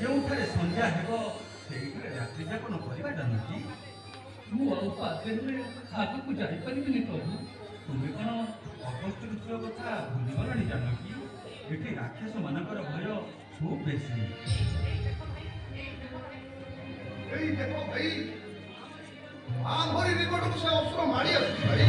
ଯେଉଁଠାରେ ସନ୍ଧ୍ୟା ହେବ ସେଇଠାରେ ରାତ୍ରି ଯାପନ କରିବା ଜାଣନ୍ତି। ମୁଁ ଆଉ ପାଦରେ ଆଗକୁ ଯାଇପାରିବିନି ପ୍ରଭୁ। ତୁମେ କ'ଣ ଅଗଷ୍ଟ ଋତୁର କଥା ଭୁଲିଗଲଣି ଜାନକୀ? ଏଠି ରାକ୍ଷସ ମାନଙ୍କର ଭୟ ଖୁବ୍ ବେଶୀ। ଏଇ ଦେଖ ଭାଇ, ଆମରି ନିକଟକୁ ସେ ଅସୁର ମାଡ଼ି ଆସୁଛି ଭାଇ।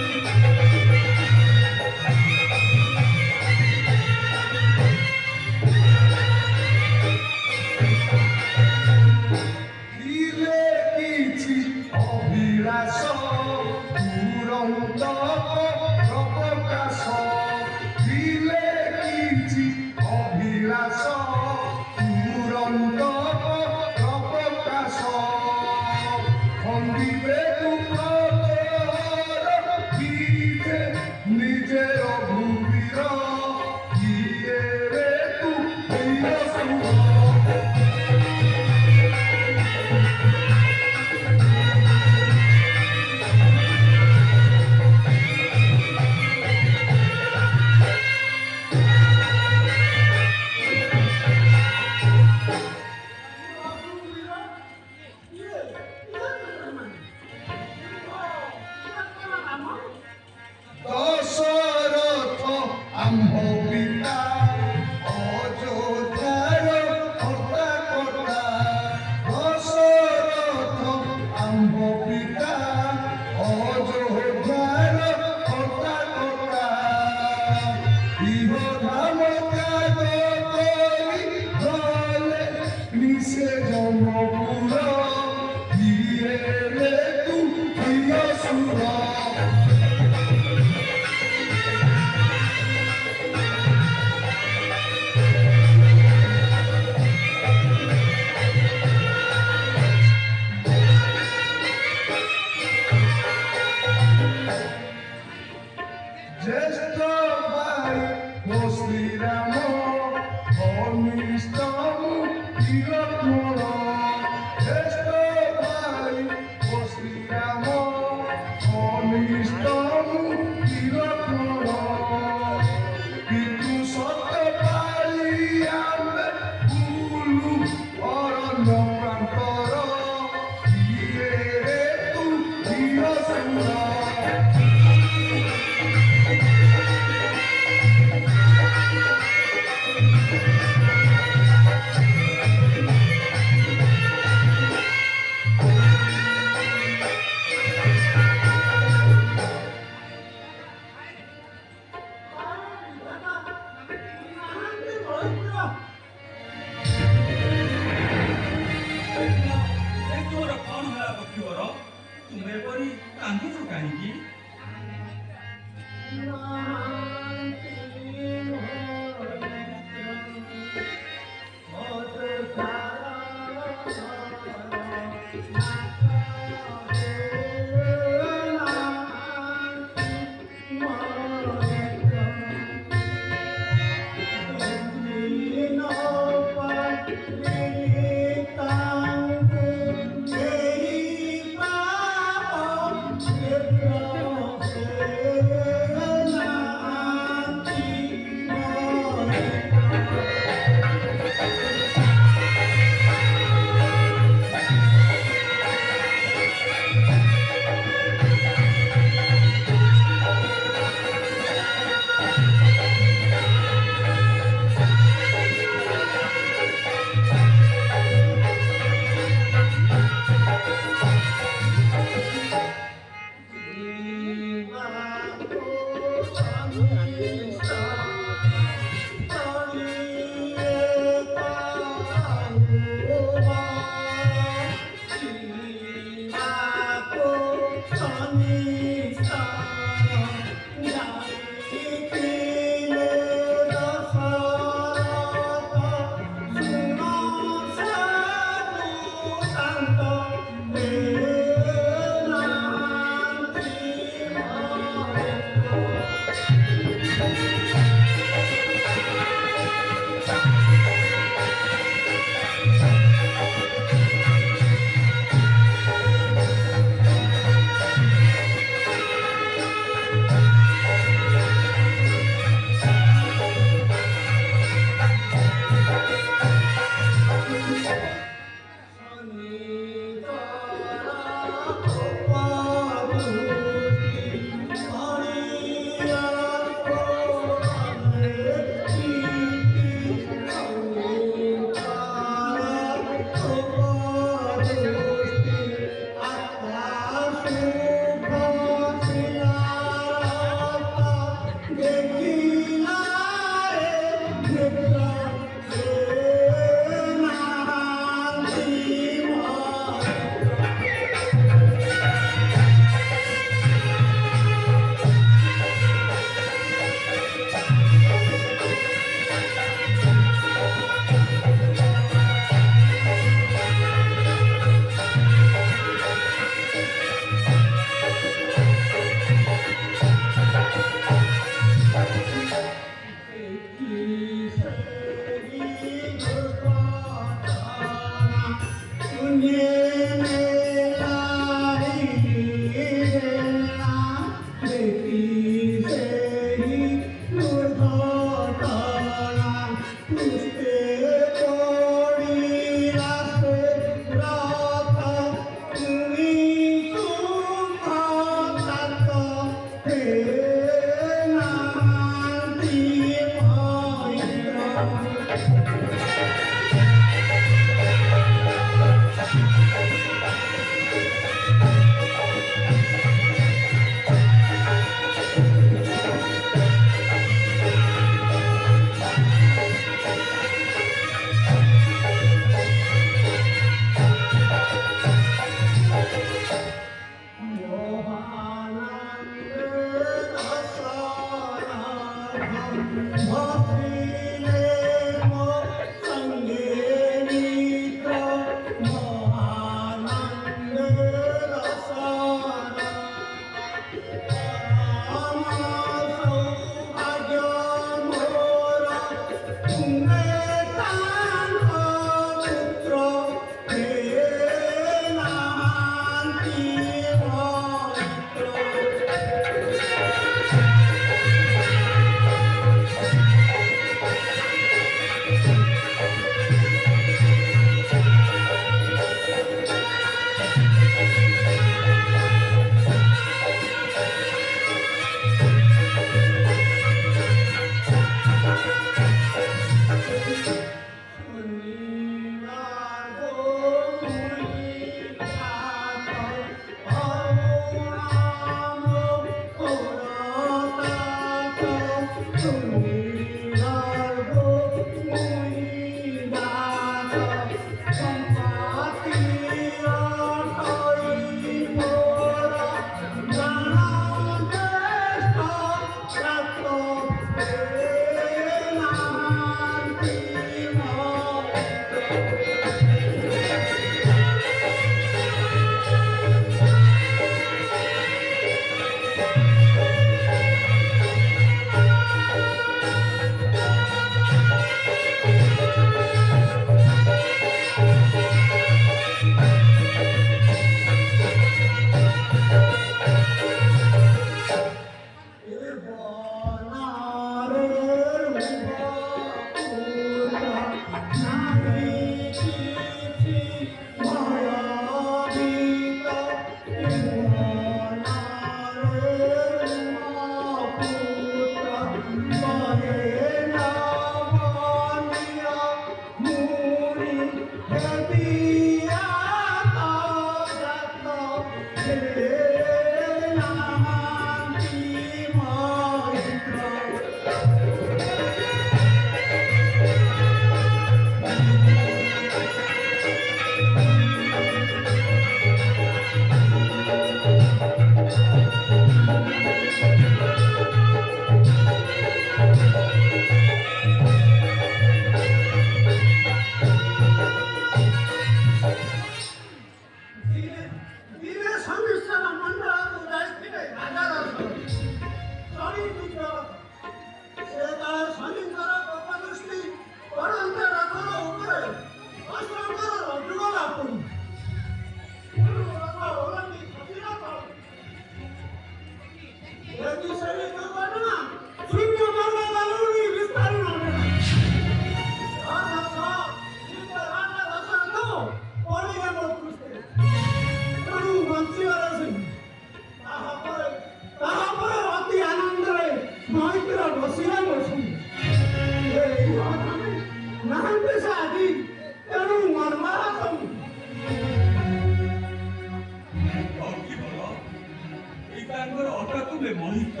ଆମେ ମୋହିତ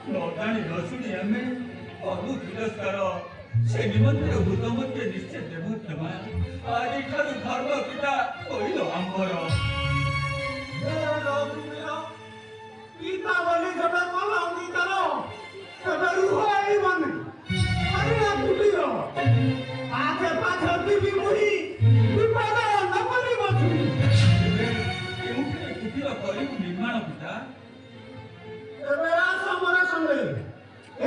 ନ ଜାଣି ନ ଶୁଣି ଆମେ କରୁ ତିରସ୍କାର ସେ ନିମନ୍ତେ ହୃଦ ମଧ୍ୟ ନିଶ୍ଚୟ ଦେବ କ୍ଷମା ଆଜିଠାରୁ ଧର୍ମ ପିତା କହିଲ ଆମ୍ଭର ପିତା ବୋଲି ଯେବେ କଲ ଅଙ୍ଗୀକାର ତେବେ ରୁହ ଏଇ ମାନେ ଆଣିଲା କୁଟୀର ପାଖେ ପାଖେ ଦିବି ମୁହି ବିପଦ ନ କରିବ କେଉଁଠାରେ କୁଟୀର କରିବୁ ନିର୍ମାଣ ପିତା ତେବେ ଆସ ମୋର ସଙ୍ଗେ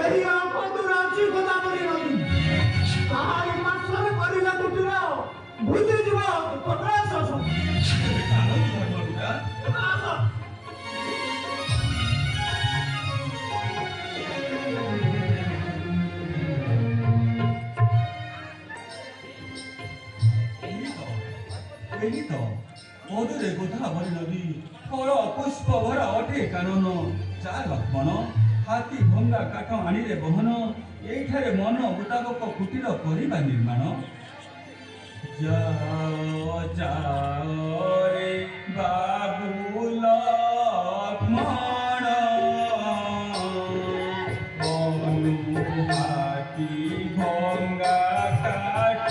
ଏହି ଅଳ୍ପ ଦୂର ଅଛି ଗୋଦାବରୀ ନଦୀ ତାହାରି ପାର୍ଶ୍ୱରେ କରିଲେ କୁଟୀର ଭୁଲିଯିବ କପିଳାସ ଧର୍ମ ପିତା ଆସ ଏହି ତ ମଧୁରେ ଗୋଦାବରୀ ନଦୀ ଫଳ ପୁଷ୍ପ ଭରା ଅଟେ କାନନ ଚା ଲକ୍ଷ୍ମଣ ହାତୀ ଭଙ୍ଗା କାଠ ଆଣିରେ ବହନ ଏଇଠାରେ ମନ ମୁତାବକ କୁଟୀର କରିବା ନିର୍ମାଣ ଯାଅ ଯାଅ ରେ ବାବୁ ଲକ୍ଷ୍ମଣ ବନୁ ହାତୀ ଭଙ୍ଗା କାଠ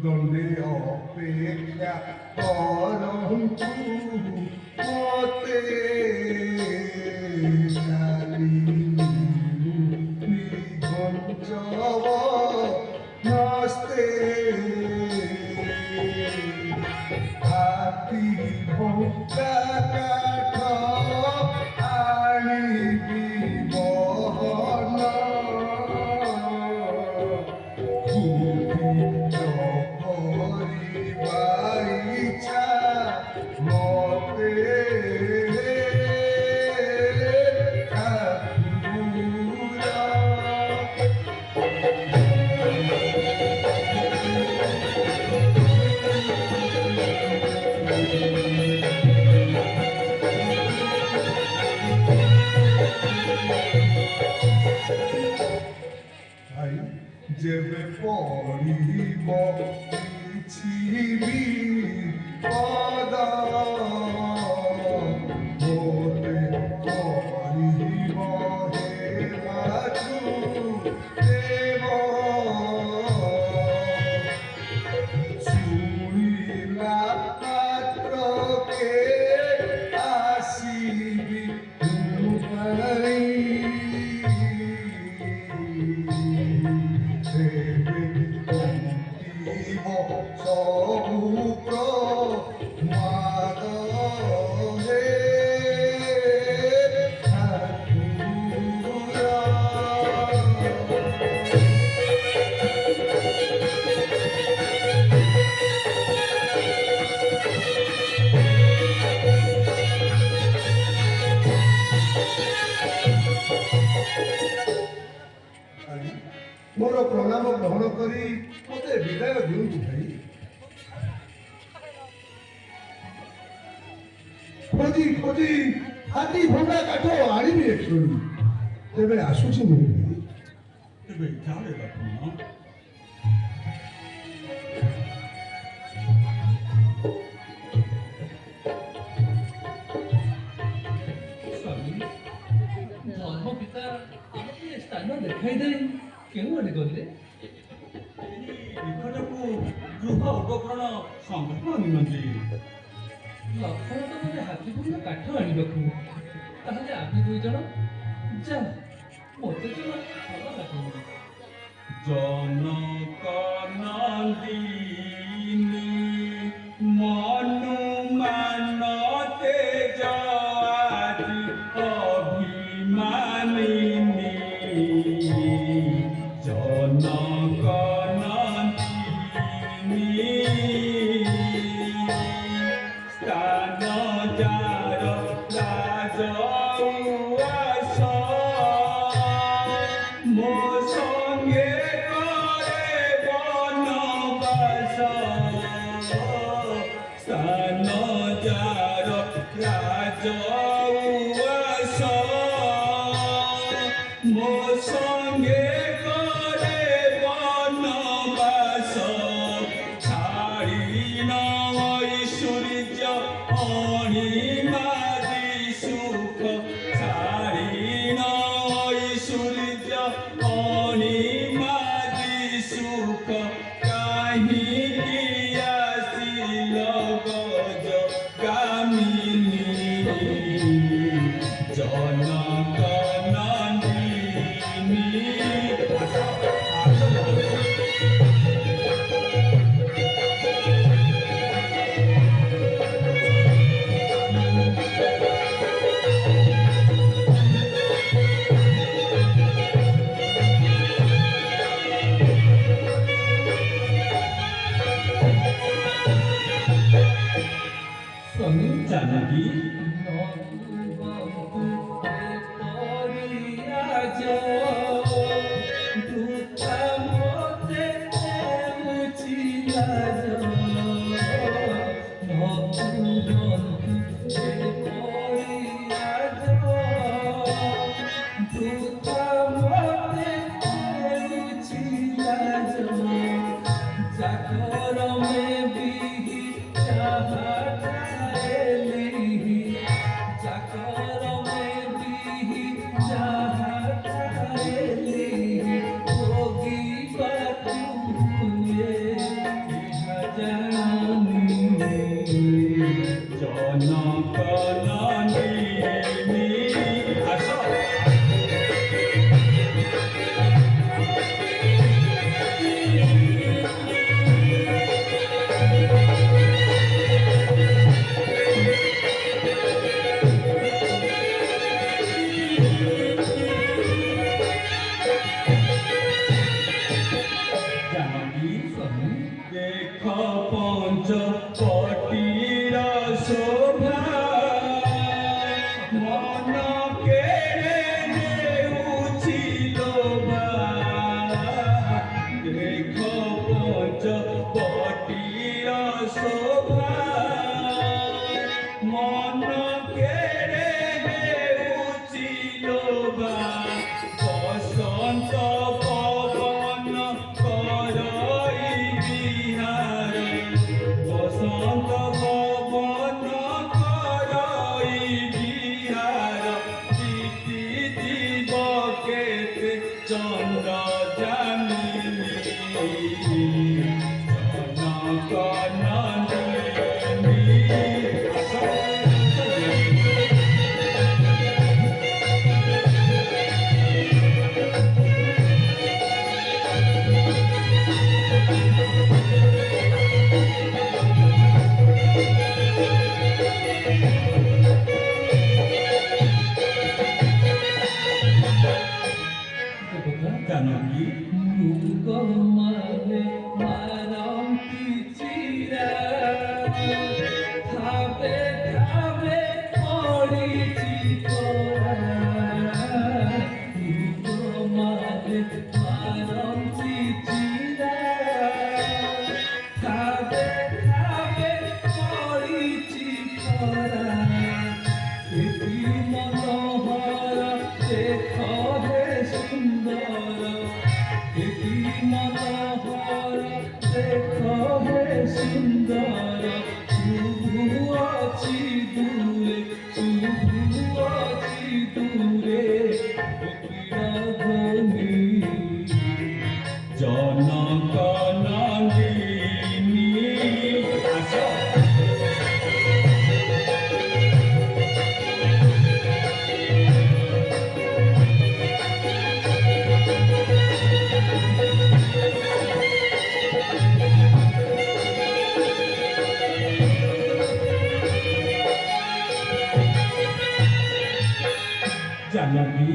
দণ্ডে অপেক্ষা করন্তু মতে হাতি ভোগা কাঠ আনিবি বহন কুটির করিবার ইচ্ছা মতে ঠাকুর ভাই যেবে পড়িব পৃথিবী পদ হতে পড়িব হে মাতু দেব শুনিলা পাত্রকে আসিবি তুমারি দেবে কন্তিব সবু প্রমাদ হে ঠাকুর ମୋର ପ୍ରଣାମ ଗ୍ରହଣ କରି ମୋତେ ବିଦାୟ ଦିଅନ୍ତୁ ଭାଇ। ଖୋଜି ଖୋଜି ହାତୀ ଭଙ୍ଗା କାଠ ଆଣିବି ଏଠୁ ତେବେ ଆସୁଛି ମୁଁ ଭାଇ। ତେବେ ଯାରେ ବାପନ ସ୍ୱାମୀ ଧର୍ମ ପିତା ଆମକୁ ଏ ସ୍ଥାନ ଦେଖାଇ ଦେଇ କେଉଁଆଡ଼େ ଗଲେ? ନିକଟକୁ ଗୃହ ଉପକରଣ ସଂଗ୍ରହ ନିମନ୍ତେ ଲକ୍ଷଣ ତ ମୋତେ ହାତୀ ଭଙ୍ଗା କାଠ ଆଣିବାକୁ। ତାହେଲେ ଆମେ ଦୁଇ ଜଣ ଯା ମୋତେ ଜମା ଭଲ ଲାଗୁନି। জনক নন্দিনী মনু মানতে যাজি অভিমানিনী জনক নন্দিনী স্থান যার রাজ মো সঙ্গে করে বনবাস স্থান যার রাজ মো সঙ্গে করে বনবাস ছাড়ি নয় সূর্য অণিমাদি সুখ ছাড়ি নয় সূর্য অণিমাদি সুখ কাহিকি আসিল গজ গামিনী জনক নন্দিনী ସ୍ୱାମୀ জানকী Jacob সুন্দর শুভু আছি দূরে শুভু আছি দূরে রাধনী জনক নন্দিনী আসো জানবি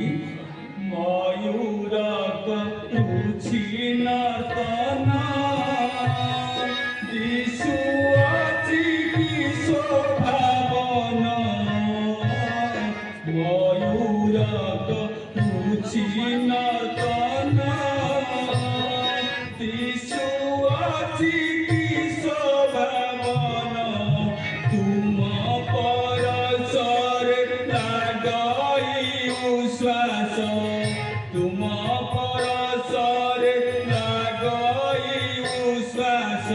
ময়ূরক তুছি নর্তনা দিশু আছি কি শোভাবন ময়ূরক তুছি নর্তনা দিশু আছি কি শোভাবন তুম পরশরে লাগাই উশ্বাস তুম পরশরে লাগাই উশ্বাস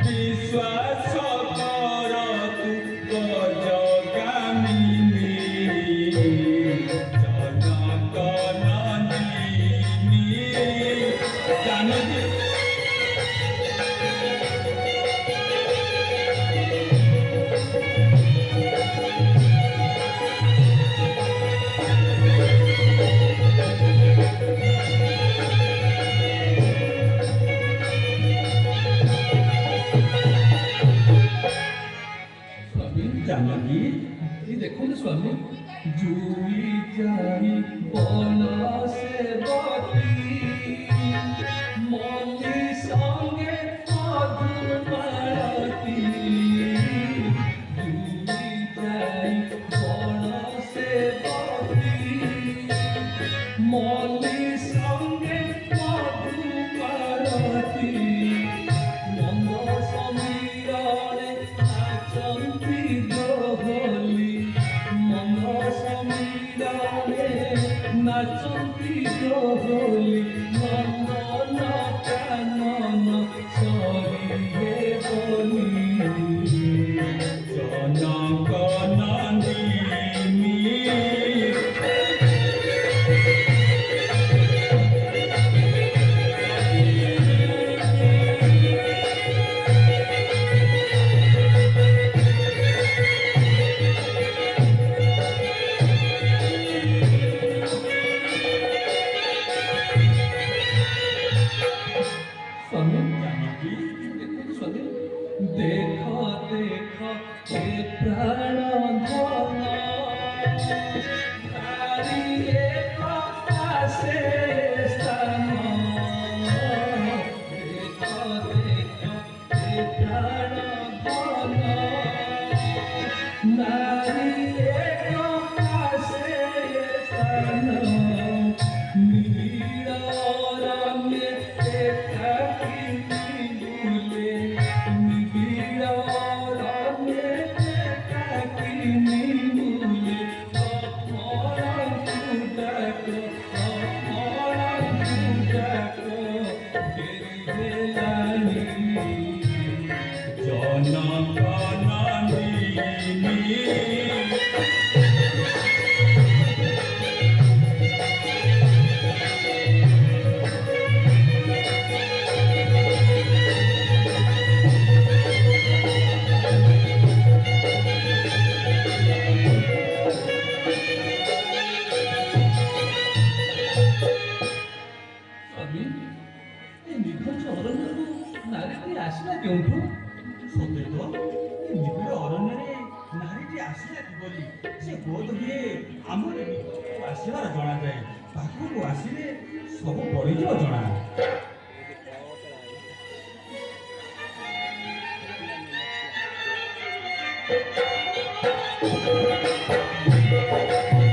বিশ্বাস কর তু গজগামিনী জনক নন্দিনী জানবি স্বামী জানবি এই দেখুন স্বামী জুই যাই বনসে বতি মনি সঙ্গে মধুমালতী জুই যাই বনসে বতি মনি সঙ্গে মধুমালতী মন্দ সমীরণে নাচন্তি দোহলি মন্দ সমীরণে নাচন্তি দোহলি নন্দন কানন সরিয়ে বলি জনক নন্দিনী স্বামী জানবি দেখুন স্বামী দেখ দেখ এ প্রাণ ধন হারিয়ে আসে স্থান দেখ দেখ এ প্রাণ ধন নারিয়ে আসে স্থান নিবিড় থাকি ভুলে নিবিড় থাকি ভুলে অপরাধ ডাক অপরাধ ডাক বেরিয়ে জনক নন্দিনী ସ୍ୱାମୀ ଏ ନିଖୋଜ ଅରଣ୍ୟରୁ ନାରୀଟି ଆସିଲା କେଉଁଠୁ ସତେ ତ ଏ ନିବିଡ଼ ଅରଣ୍ୟରେ ନାରୀଟି ଆସିଲା କିପରି ସେ ବୋଧ ହୁଏ ଆମର ନିକଟକୁ ଆସିବାର ଜଣାଯାଏ ପାଖକୁ ଆସିଲେ ସବୁ ପଡ଼ିଯିବ ଜଣା Thank you.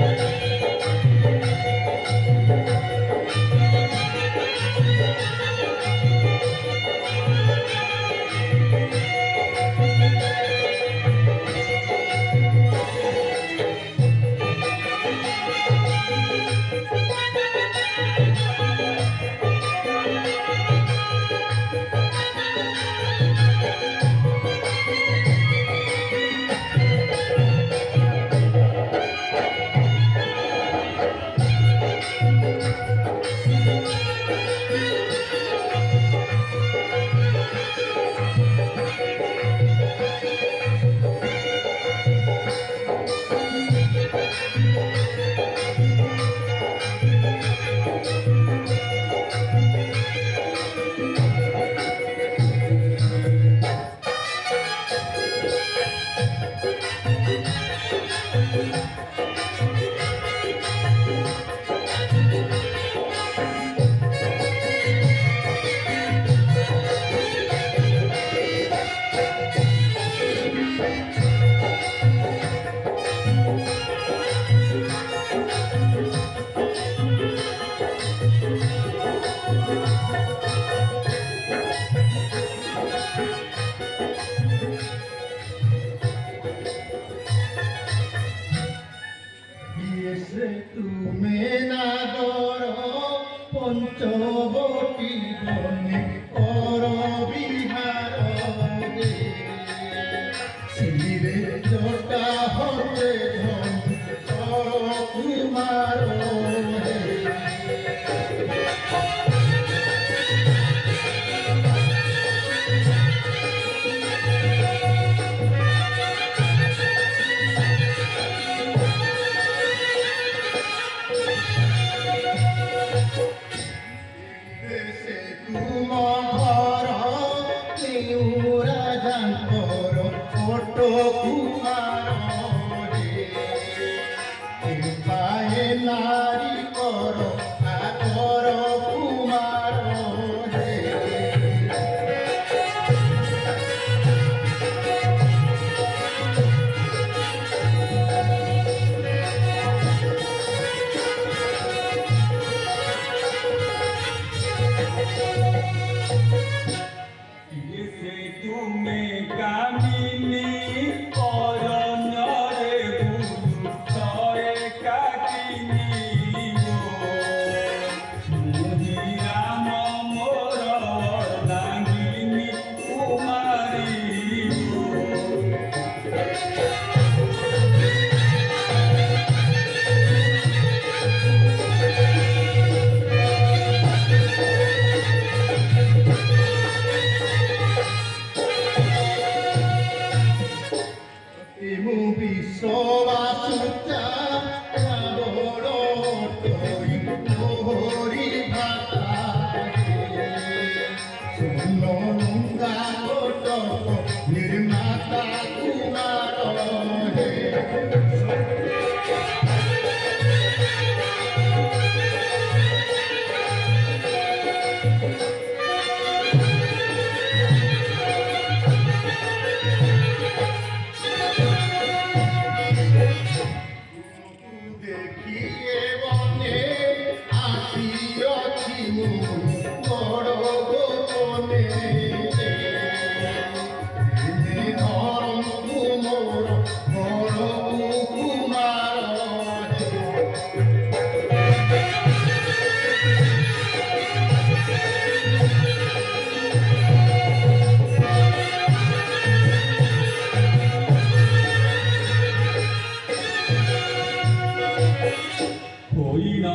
ତୁମେ ନାଗର ପଞ୍ଚବଟୀ ବନେ କର ବିହାର ରେ। ଶିରେ ଜଟା ହତେ ଧନ କୁମାର ରେ। ସେ ତୁମ ଘର କେଉଁ ରାଜାଙ୍କର ଓଟ କୁମାର ରେ। ପାଏ ନାରୀ କର ଆକର କୁମାର ରେ। से तुमे कामिनी अरण्यरे बुलु तरे काटिनी मोहि राम मोर लागिनी कुमारी ମୁଁ ବିଶ୍ୱବାସୁଚା ରାବଣ ତୋଇ ମୋହରି ଭାଷାରେ। ସୁନ ଲୁଙ୍ଗା ଗୋଟକ ନିର୍ମାତା କୁମାର ରେ। ଦେଖିଏ ବନେ ଆସିଅଛି ମୁଁ ବଡ଼ ଗୋପନେ। ଦିନେ ଧରନ୍ତୁ ମୋର ବଡ଼ କୁମାର ରେ। ହୋଇନ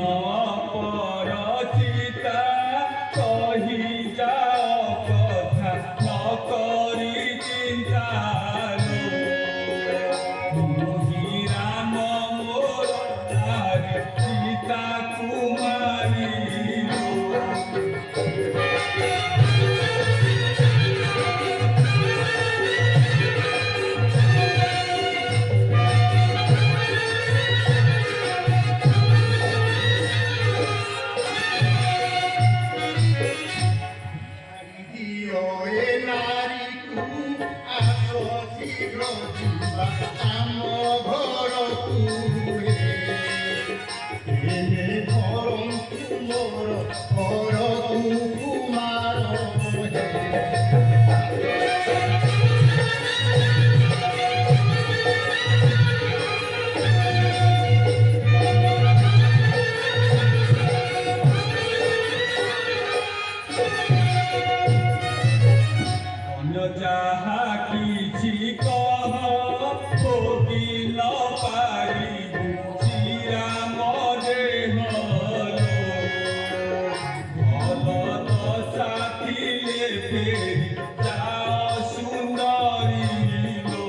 ପରିଚିତା କହି ଯାଅ କଥା ନ କରି ଚିନ୍ତା ମୋହି ରାମ ମୋର ଆରେ ସୀତା କୁମାରୀ ଦିଅ ଏ ନାରୀକୁ ଆସ ଶୀଘ୍ର ଯିବା ଆମ ଘରକୁ ରେ। ଏନେ ଧରନ୍ତୁ ମୋର ଘରକୁ କୁମାର ରେ। ଅନ୍ୟ ଯାହା କିଛି କହ ଭୋଗିଲ ପାରିବୁ ଶ୍ରୀରାମ ଦେହଲୋ। ଭଲ ଦଶା ଥିଲେ ଫେରି ଯାଅ ସୁନ୍ଦରୀ ଲୋ।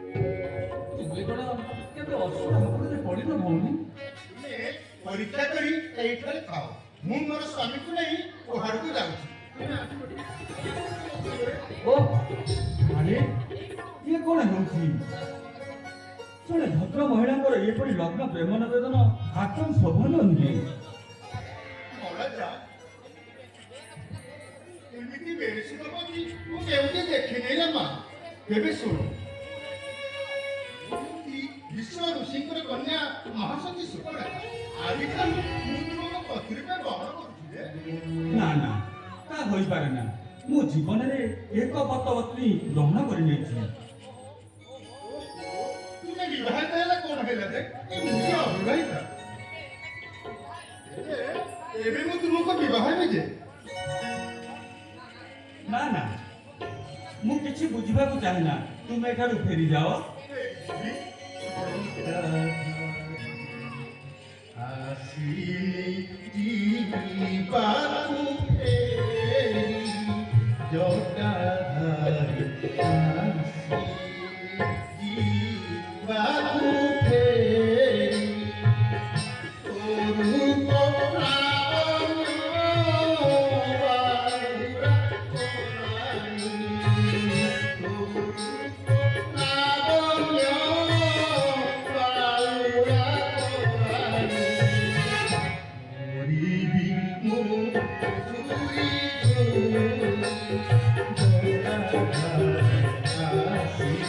ତୁମେ କଣ କେବେ ଅସୁର ହାବୁଡ଼ରେ ପଡ଼ିନ ଭଉଣୀ? ତୁମେ ପରୀକ୍ଷା କରି ଏଇଠାରେ ଥାଅ। ମୁଁ ମୋର ସ୍ୱାମୀକୁ ନେଇ ପହାଡ଼କୁ ଯାଉଛି। ଓ ଆରେ ଇଏ କଣ ହେଉଛି? ଜଣେ ଭଦ୍ର ମହିଳାଙ୍କର ଏପରି ଲଗ୍ନ ପ୍ରେମ ନିବେଦନ ଆଦୌ ଶୋଭନୀୟ ନୁହେଁ। ମହାରାଜା ଏମିତି ବେଶୀ ଦେବ କି ମୁଁ କେଉଁଠି ଦେଖିନି ରେ ମା। ତେବେ ଶୁଣ କରିପାରେ ନା ମୁଁ ଜୀବନରେ ଏକ ପତପତ୍ନୀ ଗ୍ରହଣ କରିନେଇଛି। ତୁମେ ବିବାହିତ ହେଲା କଣ ହେଲା ଯେ ମୁଁ ଅବିବାହିତା ଏବେ ମୁଁ ତୁମକୁ ବିବାହ ହେବି ଯେ ନା ନା ମୁଁ କିଛି ବୁଝିବାକୁ ଚାହେଁନା ତୁମେ ଏଠାରୁ ଫେରିଯାଅ। Thank you.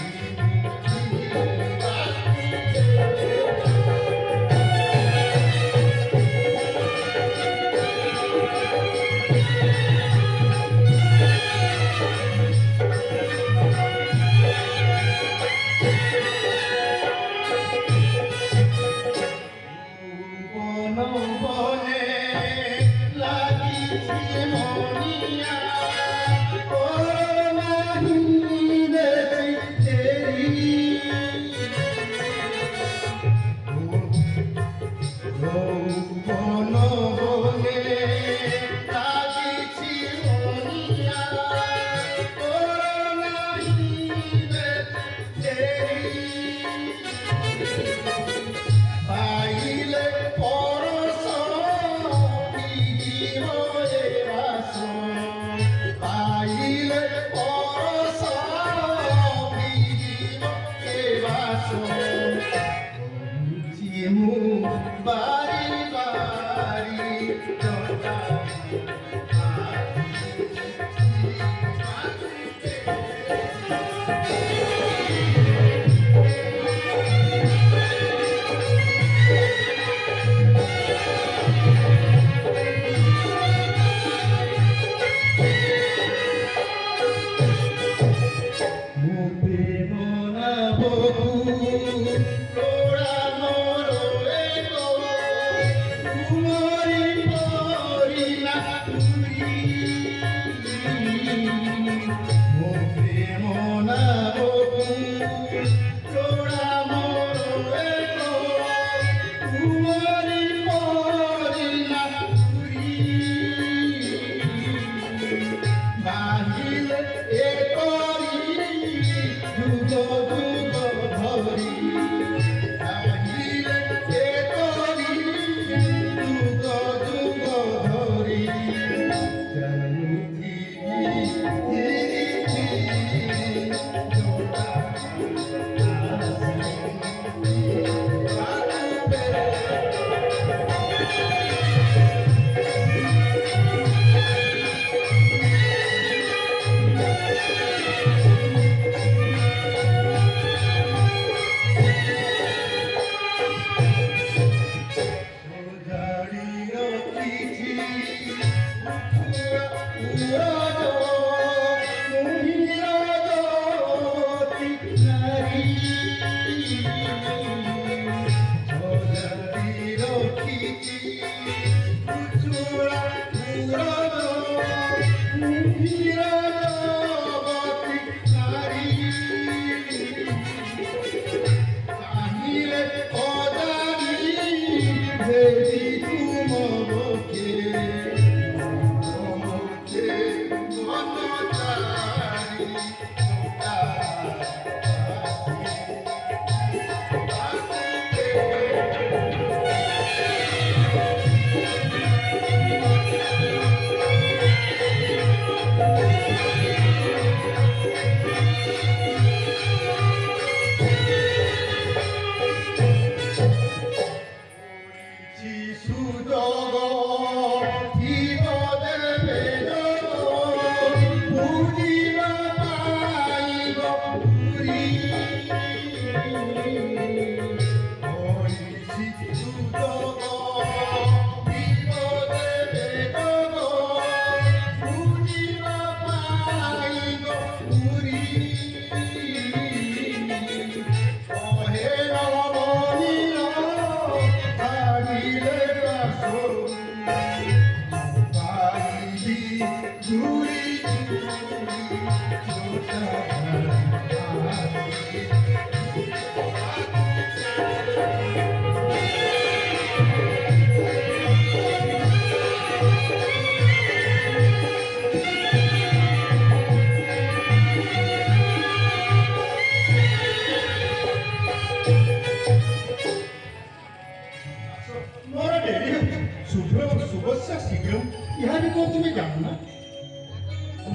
ମୋର ଡେରି ହେଉଛି ଶୁଭ୍ର ଶୁଭସ୍ୟା ଶୀଘ୍ର ଇହାବି କଣ ତୁମେ ଜାଣୁ ନା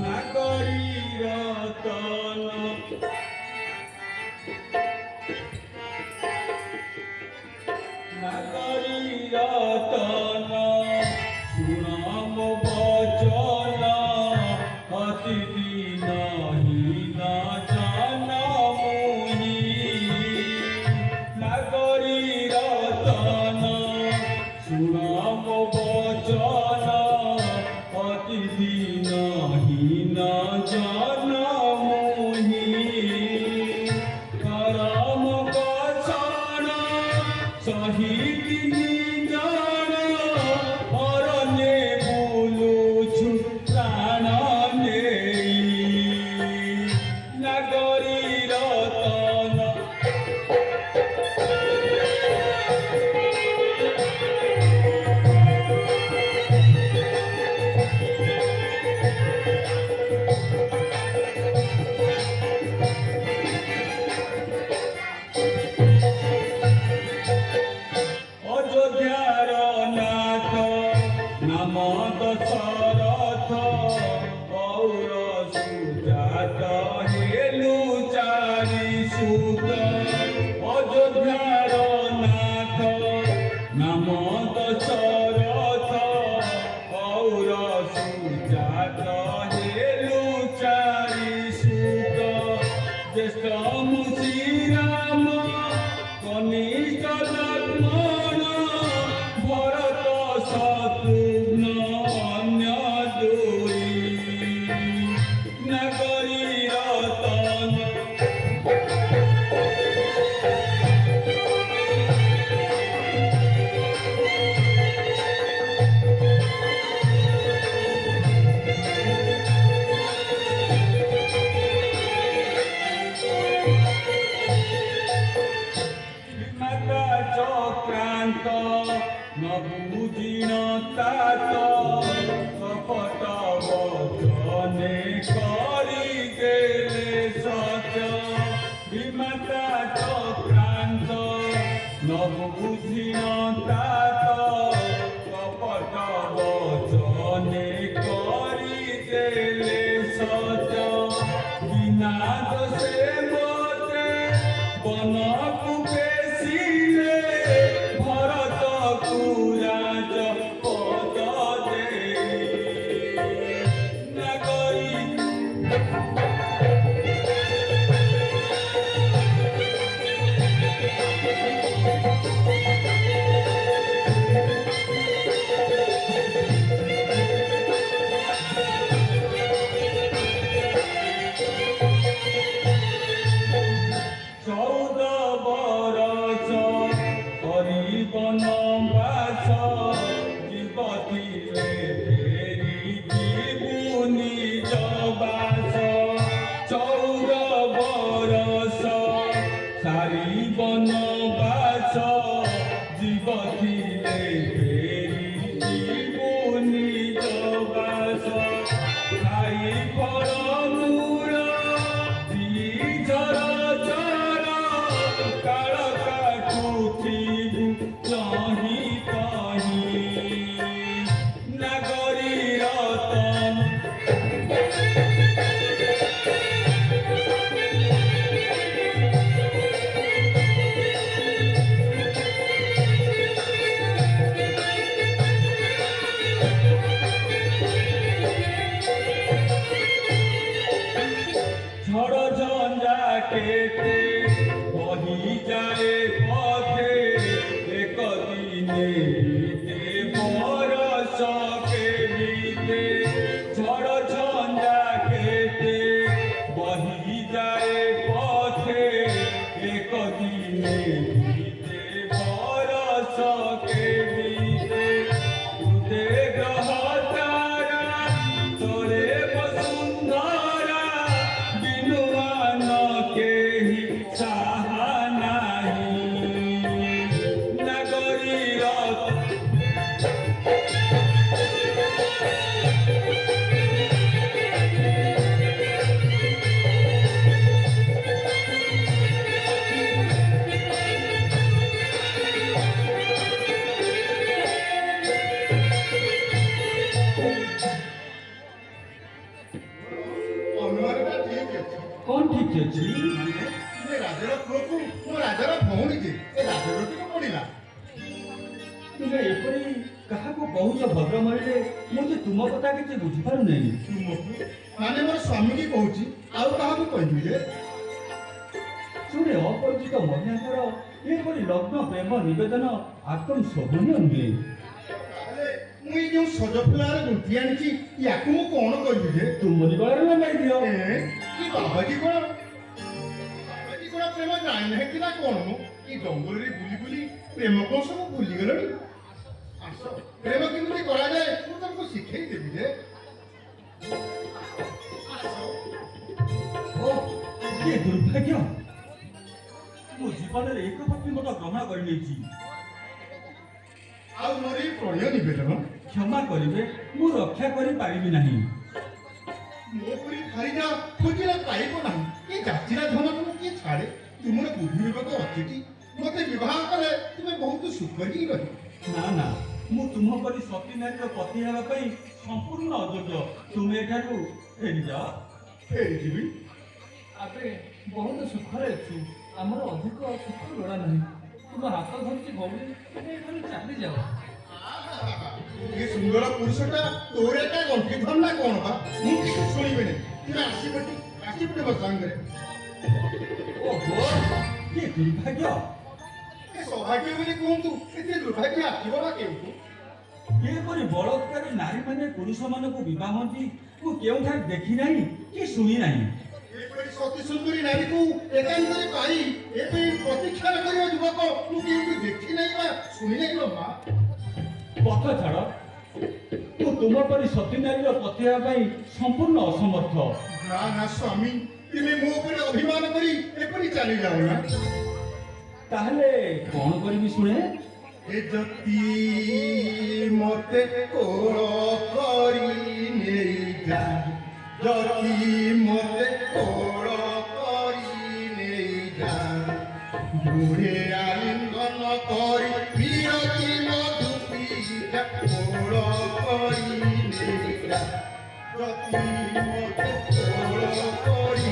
ନାଗରୀ ରତନ ନାଗରୀ ରତନ ଶୁଣ ମୋ ବଚନ ଅତି ଦିନହୀନ ଜନ ମୁହିଁ ନାଗରୀ ରତନ ଶୁଣ ମୋ ବଚନ ଅତି ଦିନହୀନ ଜନ ମୁହିଁ କରମ କଷଣ ସହିତି ନିଜର ଅରଣ୍যে ବୁଲୁଛୁ ପ୍ରାଣ ନେଇ ନାଗରୀ ରତନ অযোধ্যার নাথ নাম দশরথ ঔর সুজাত হেলু চারি সুত অযোধ্যার নাথ নাম দশরথ ঔর সুজাত হেলু চারি সুত জ্যেষ্ঠ শ্রীরাম কনিষ্ঠ লক্ষ্মণ ভরত শত্রুঘ্ন অন্য দুই নাগরী রতন মাতা চক্রান্ত নবুজিন তাত কপট বচনে করি গেলে সচ বিমাতা চক্রান্ত নবুজিন তাত কপট বচনে করি গেলে সচ বিনা দোষে মতে বনকু বেশিলে ভরত কুরাজ পদ দেই নাগরী চৌদ বরষ হরি বনবাস জীবতীরে ফেরি জীবুনি জবাস চৌদ বরষ সারি বনবাস জীবতীরে ফেরি জীবুনি জবাস খাই ফলমূল ঝর ঝর কাଳ কাটুଥିବୁ ଚାହିଁ ପାହିଁ ନାଗରୀ ରତନ ঝড় ঝঞ্ঝা কেতে বহি যায় পথে একদিনে বিতে বরষ কে বিতে ঝড় ঝঞ্ঝা কেতে বহি যায় পথে একদিনে বিতে বরষ কে বিতে উদে গ্রহ তারা চলে বসুন্ধরা ଅଛି। କ'ଣ ଠିକ୍ ଅଛି? ଏ ରାଜାର ପୁଅକୁ ମୋ ରାଜାର ଭଉଣୀ ଯେ ଏ ରାଜନୈତିକ ପଡ଼ିଲା। ତୁମେ ଏପରି କାହାକୁ କହୁଛ ଭଦ୍ରମଣିରେ? ମୁଁ ଯେ ତୁମ କଥା କିଛି ବୁଝିପାରୁନାହିଁ। ତୁମକୁ ମାନେ ମୋର ସ୍ୱାମୀକି କହୁଛି, ଆଉ କାହାକୁ କହିବି ଯେ? ଶୁଣେ, ଅପରିଚିତ ମହିଳାଙ୍କର ଏପରି ଲଗ୍ନ ପ୍ରେମ ନିବେଦନ ଆଦୌ ଶୋଭନୀୟ ନୁହେଁ। ତାହେଲେ ମୁଁ ଏଇ ଯୋଉ ସଜ ଫୁଲାରେ ଗୁନ୍ଥି ଆଣିଛି ୟାକୁ ମୁଁ କଣ କରିବି ଯେ? ତୁମରି ଗଳାରେ ଲଗାଇ ଦିଅ। କି ବାବାଜୀ କଣ ପ୍ରେମ ଜାଣିନାହିଁ କି ନା କଣ ମୁଁ ଏ ଜଙ୍ଗଲରେ ବୁଲି ବୁଲି ପ୍ରେମ କଣ ସବୁ ଭୁଲିଗଲଣି? ଆସ ପ୍ରେମ କେମିତି କରାଯାଏ ମୁଁ ତମକୁ ଶିଖେଇ ଦେବି ଯେ। ଆସ। ଓ କି ଦୁର୍ଭାଗ୍ୟ! ମୁଁ ଜୀବନରେ ଏକ ପତ୍ନୀ ମତ ଗ୍ରହଣ କରିନେଇଛି। ଆଉ ମୋର ଏଇ ପ୍ରଣୟ ନିବେଦନ କ୍ଷମା କରିବେ, ମୁଁ ରକ୍ଷା କରିପାରିବି ନାହିଁ। ମୋ ପରି ଖାରିଜା ଖୋଜିଲେ ପାଇବ ନାହିଁ। ଏ ଜାତିର ଧନକୁ ମୁଁ କିଏ ଛାଡ଼େ? ତୁମର ବୁଦ୍ଧି ବିବେକ ଅଛିଟି? ମତେ ବିବାହ କଲେ ତୁମେ ବହୁତ ସୁଖ ହିଁ ରହିବ। ନା ନା, ମୁଁ ତୁମ ପରି ସତୀ ନାରୀର ପତି ହେବା ପାଇଁ ସମ୍ପୂର୍ଣ୍ଣ ଅଯୋଗ୍ୟ। ତୁମେ ଏଠାରୁ ଫେରିଯାଅ। ଫେରିଯିବି। ଆମେ ବହୁତ ସୁଖରେ ଅଛୁ। ଆମର ଅଧିକ ସୁଖ ଲୋଡ଼ା ନାହିଁ। ତୁମ ହାତ ଧରିଛି ଭଉଣୀ, ତୁମେ ଏଠାରୁ ଚାଲିଯାଅ। ଏ ସୁନ୍ଦର ପୁରୁଷଟା ତୋର ଏକା ଗଣ୍ଠି ଧରିଲା କଣ ବା? ମୁଁ କିଛି ଶୁଣିବିନି। ତୁମେ ଆସିପଟେ ମୋ ସାଙ୍ଗରେ। ଓହୋ, କି ଦୁର୍ଭାଗ୍ୟ! ଏ ସୌଭାଗ୍ୟ ବୋଲି କୁହନ୍ତୁ, ଏତେ ଦୁର୍ଭାଗ୍ୟ ଆସିବ ନା କେଉଁଠୁ? ଏପରି ବଳତ୍କାରୀ ନାରୀମାନେ ପୁରୁଷମାନଙ୍କୁ ବିବାହ ହୁଅନ୍ତି ମୁଁ କେଉଁଠାରେ ଦେଖି ନାହିଁ କି ଶୁଣି ନାହିଁ। ଏପରି ସତୀ ସୁନ୍ଦରୀ ନାରୀକୁ ଏକାନ୍ତରେ ପାଇ ଏବେ ପ୍ରତୀକ୍ଷା କରିବା ଯୁବକ ମୁଁ କେଉଁଠି ଦେଖି ନାହିଁ ବା ଶୁଣି ନାହିଁ ଲୋ ମା। ପଥ ଛାଡ଼, ମୁଁ ତୁମ ପରି ସତୀ ନାରୀର ପତି ହେବା ପାଇଁ ସମ୍ପୂର୍ଣ୍ଣ ଅସମର୍ଥ। ନା ନା ସ୍ୱାମୀ, ତୁମେ ମୋ ଉପରେ ଅଭିମାନ କରି ଏପରି ଚାଲିଯାଅ ନା। ତାହେଲେ କ'ଣ କରିବି ଶୁଣେ? ଏ ଯଦି ମତେ କୋଳ କରି ନେଇଯା, ଯଦି ମତେ କୋଳ କରି ନେଇଯା, ବୁଢ଼େ ଆଲିଙ୍ଗନ କରି ବିରତି ମଧୁ ପିଇଯା, କୋଳ କରି ନେଇଯା, ଯଦି ମତେ କୋଳ କରି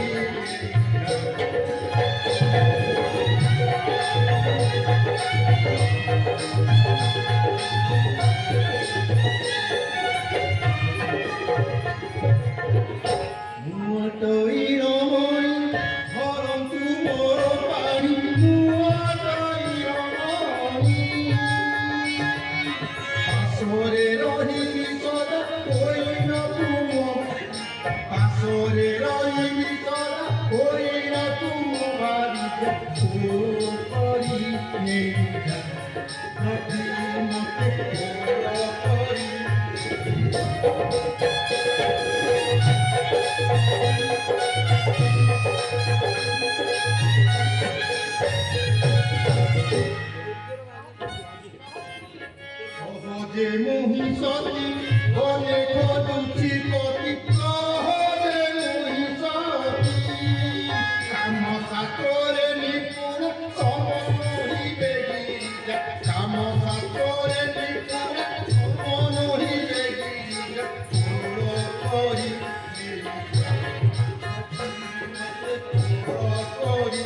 যে মহিষী বনে খোঁজুছি পতি সহজে মহিষী কাম শাস্ত্রে নিপুণ সমনহিবে গিরিজা কাম শাস্ত্রে নিপুণ সমনহিবে গিরিজা করি করি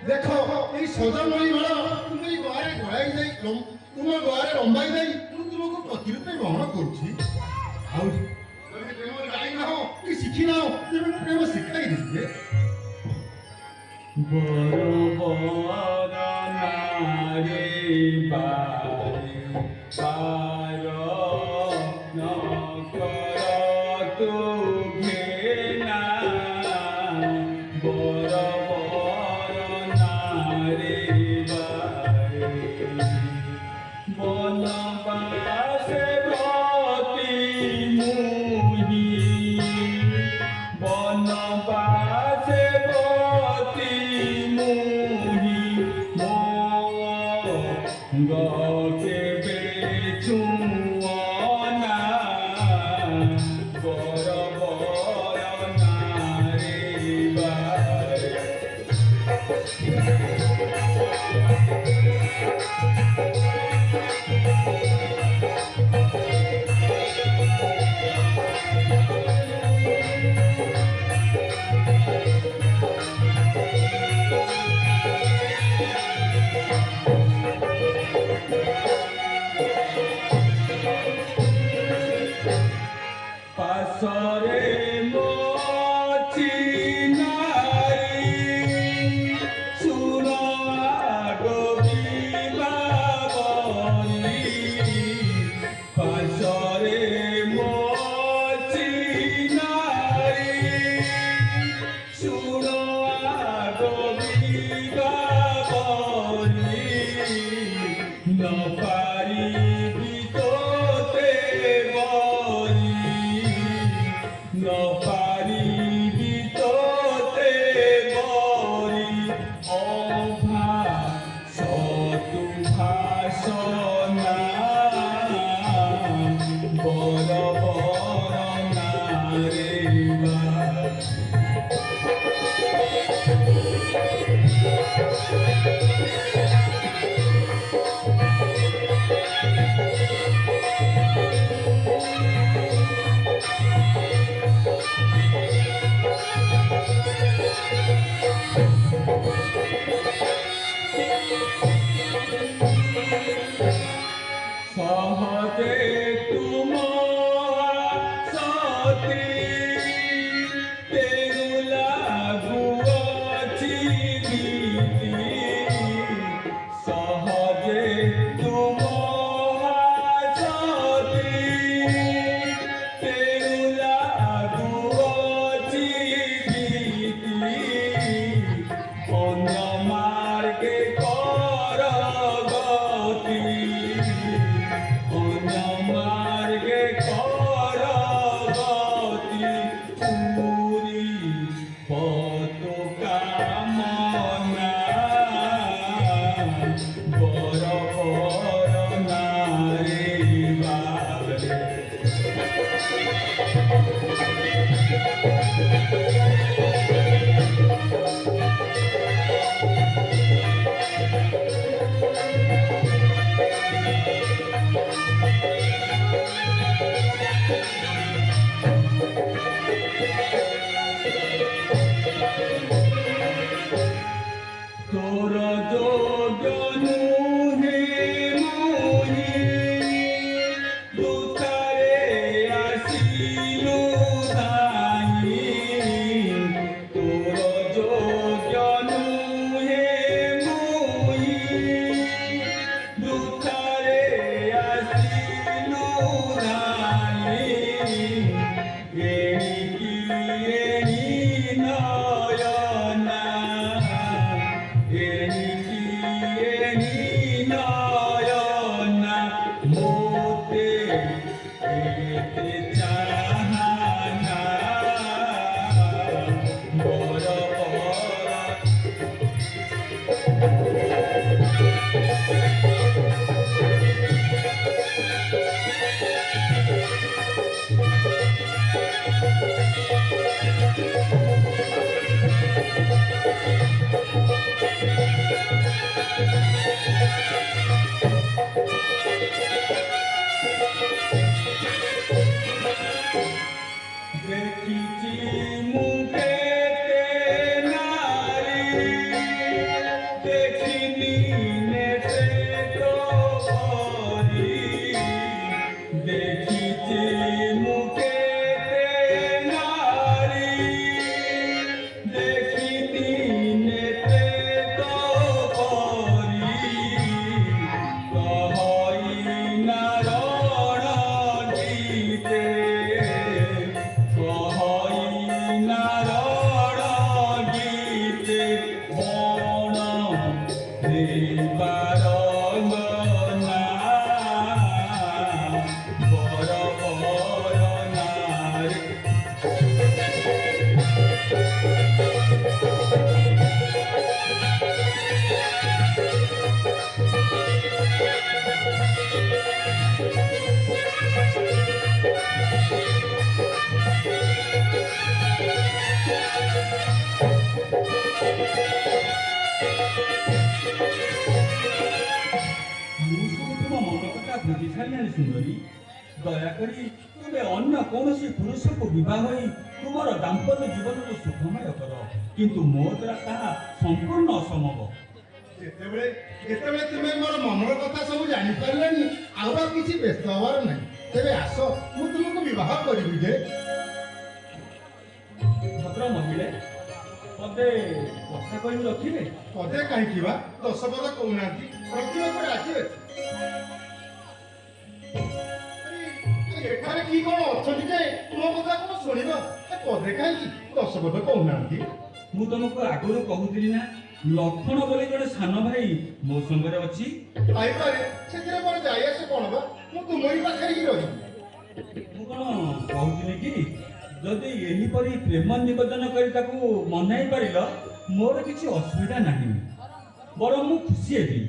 দেখ এই সজামণি মেଳ তুমি এই ଗାଁରେ ଗଳାଇ ଯାଇ ତୁମ ଗାଁରେ ଲମ୍ବାଇ ଯାଇ ମୁଁ ତୁମକୁ ପ୍ରତିରୂପେ ଗ୍ରହଣ କରୁଛି ଆଉ ଯଦି ପ୍ରେମ ଜାଣି ନାହ କି ଶିଖି ନାହ ତେବେ ମୁଁ ପ୍ରେମ ଶିଖାଇ ଦେବି নারে বারে পার নকর তুঘে না বর নারে বারে বনবাসে ব্রতি মুহি বনবাসে ব্রতি মুহি গকে বেচুনা বর নারে বারে পাশরে মচি নারী সুর গবিবাবনী পাশরে মচি নারী সুর গবিবাবনী নপারিবি তোতে বলি নপারিবি তোতে বলি অভা সতু ভাষণা বর নারে বারে সহজে তুম সতী তেরুলা গুয়াছি গীতি সহজে তুম সতী তেরুলা গুয়াছি গীতি অন্য মার্গে কর গতি অন্য মার্গে কর গতি পুরি পদ কামনা বর নারে বারে তোর যোগ্যনু হে মুহি দুতারে আসিলু দাহি তোর যোগ্যনু হে মুহি দুতারে আসিলু দাহি এনি নয়না এনি নয়না মোতে এতে চাহানা বড় দেখিছি মুখেতে নারী ଭାବି ସାରିଲାଣି ସୁନ୍ଦରୀ। ଦୟାକରି ତୁମେ ଅନ୍ୟ କୌଣସି ପୁରୁଷକୁ ବିବାହ ହୋଇ ତୁମର ଦାମ୍ପତ୍ୟ ଜୀବନକୁ ସୁଖମୟ କର, କିନ୍ତୁ ମୋ ଦ୍ୱାରା ତାହା ସମ୍ପୂର୍ଣ୍ଣ ଅସମ୍ଭବ। ଯେତେବେଳେ ତୁମେ ମୋର ମନର କଥା ସବୁ ଜାଣିପାରିଲାଣି, ଆଉ କିଛି ବ୍ୟସ୍ତ ହବାର ନାହିଁ। ତେବେ ଆସ, ମୁଁ ତୁମକୁ ବିବାହ କରିବି ଯେ। ଭଦ୍ର ମହିଳେ, ପଦେ କଥା କହିବି ରଖିବେ? ପଦେ କାହିଁକି ବା, 10 ପଦ କହୁନାହାନ୍ତି, ରଖିବାକୁ ରାଜି ଅଛି। ଏଠାରେ କି କଣ ଅଛନ୍ତି ଯେ ମୋ କଥା କଣ ଶୁଣିବ? ପଦେ କାହିଁକି, 10 ପଦ କହୁନାହାନ୍ତି। ମୁଁ ତମକୁ ଆଗରୁ କହୁଥିଲି ନା, ଲକ୍ଷ୍ମଣ ବୋଲି ଜଣେ ସାନ ଭାଇ ମୋ ସଙ୍ଗରେ ଅଛି। ଥାଇପାରେ, ସେଥିରେ ମୋର ଯାଇ ଆସେ କଣ ବା, ମୁଁ ତୁମରି ପାଖରେ ହିଁ ରହିବି। ମୁଁ କଣ କହୁଥିଲି କି, ଯଦି ଏହିପରି ପ୍ରେମ ନିବେଦନ କରି ତାକୁ ମନାଇ ପାରିଲ, ମୋର କିଛି ଅସୁବିଧା ନାହିଁ, ବରଂ ମୁଁ ଖୁସି ହେବି।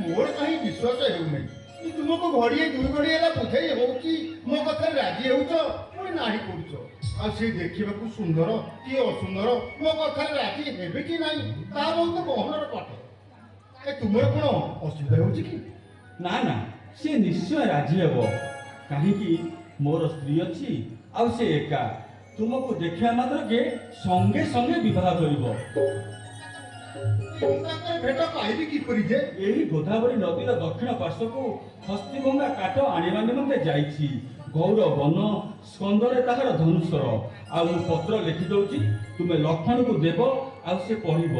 ମୋର କାହିଁ ବିଶ୍ୱାସ ହେଉନାହିଁ। ତୁମକୁ ଘଡ଼ିଏ 2 ଘଡ଼ି ହେଲା ବୁଝେଇ ହଉଛି, ମୋ କଥାରେ ରାଜି ହେଉଛ, ପୁଣି ନାହିଁ କରୁଛ। ଆଉ ସେ ଦେଖିବାକୁ ସୁନ୍ଦର କି ଅସୁନ୍ଦର, ମୋ କଥାରେ ରାଜି ହେବେ କି ନାହିଁ, ତା ବହୁତ ଗହନର ପାଠ। ତୁମର କଣ ଅସୁବିଧା ହେଉଛି କି? ନା ନା, ସେ ନିଶ୍ଚୟ ରାଜି ହେବ। କାହିଁକି, ମୋର ସ୍ତ୍ରୀ ଅଛି, ଆଉ ସେ ଏକା। ତୁମକୁ ଦେଖିବା ମାତ୍ରକେ ସଙ୍ଗେ ସଙ୍ଗେ ବିବାହ କରିବ। ଭେଟ ପାଇବି କିପରି ଯେ? ଏହି ଗୋଦାବରୀ ନଦୀର ଦକ୍ଷିଣ ପାର୍ଶ୍ୱକୁ ହସ୍ତିଭଙ୍ଗା କାଠ ଆଣିବା ନିମନ୍ତେ ଯାଇଛି। ଗୌର ବନ ସ୍କନ୍ଧରେ ତାହାର ଧନୁଷର। ଆଉ ମୁଁ ପତ୍ର ଲେଖି ଦଉଛି, ତୁମେ ଲକ୍ଷ୍ମଣକୁ ଦେବ, ଆଉ ସେ ପଢିବ।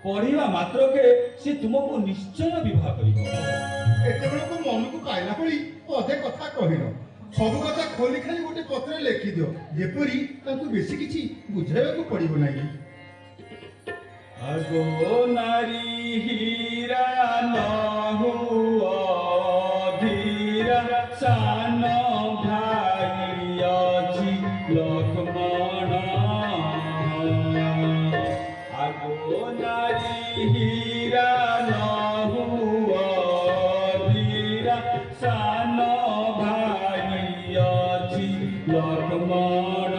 ପଢିବା ମାତ୍ରକେ ସେ ତୁମକୁ ନିଶ୍ଚୟ ବିବାହ କରିବ। ଏତେବେଳକୁ ମନକୁ ପାଇଲା ଭଳି ଅଧେ କଥା କହିଲ। ସବୁ କଥା ଖୋଲି ଖାଲି ଗୋଟେ ପତ୍ରରେ ଲେଖିଦିଅ, ଯେପରି ତାଙ୍କୁ ବେଶୀ କିଛି ବୁଝାଇବାକୁ ପଡିବ ନାହିଁ। আগো নারী হীরা নহু অধীরা সান ভাই অছি লক্ষ্মণ। আগো নারী হীরা নহু অধীরা সান ভাই অছি লক্ষ্মণ।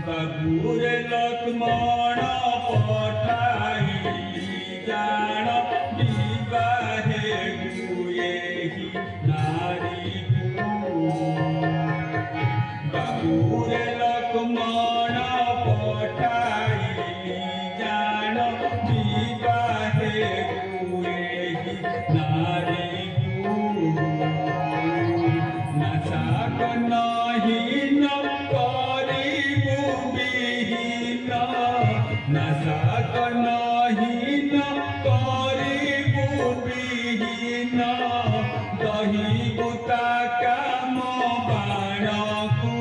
বাবুরে লক্ষ্মণ পঠাই জান বিবাহে গুয়েহি নারীকু। বাবুরে লক্ষ্মণ পঠাই জান বিবাহে গুয়েহি নারীকু। নাসাক নহীন নাসাক নহীন করিবু বিহীন। দহিবু তা কাম বাণকু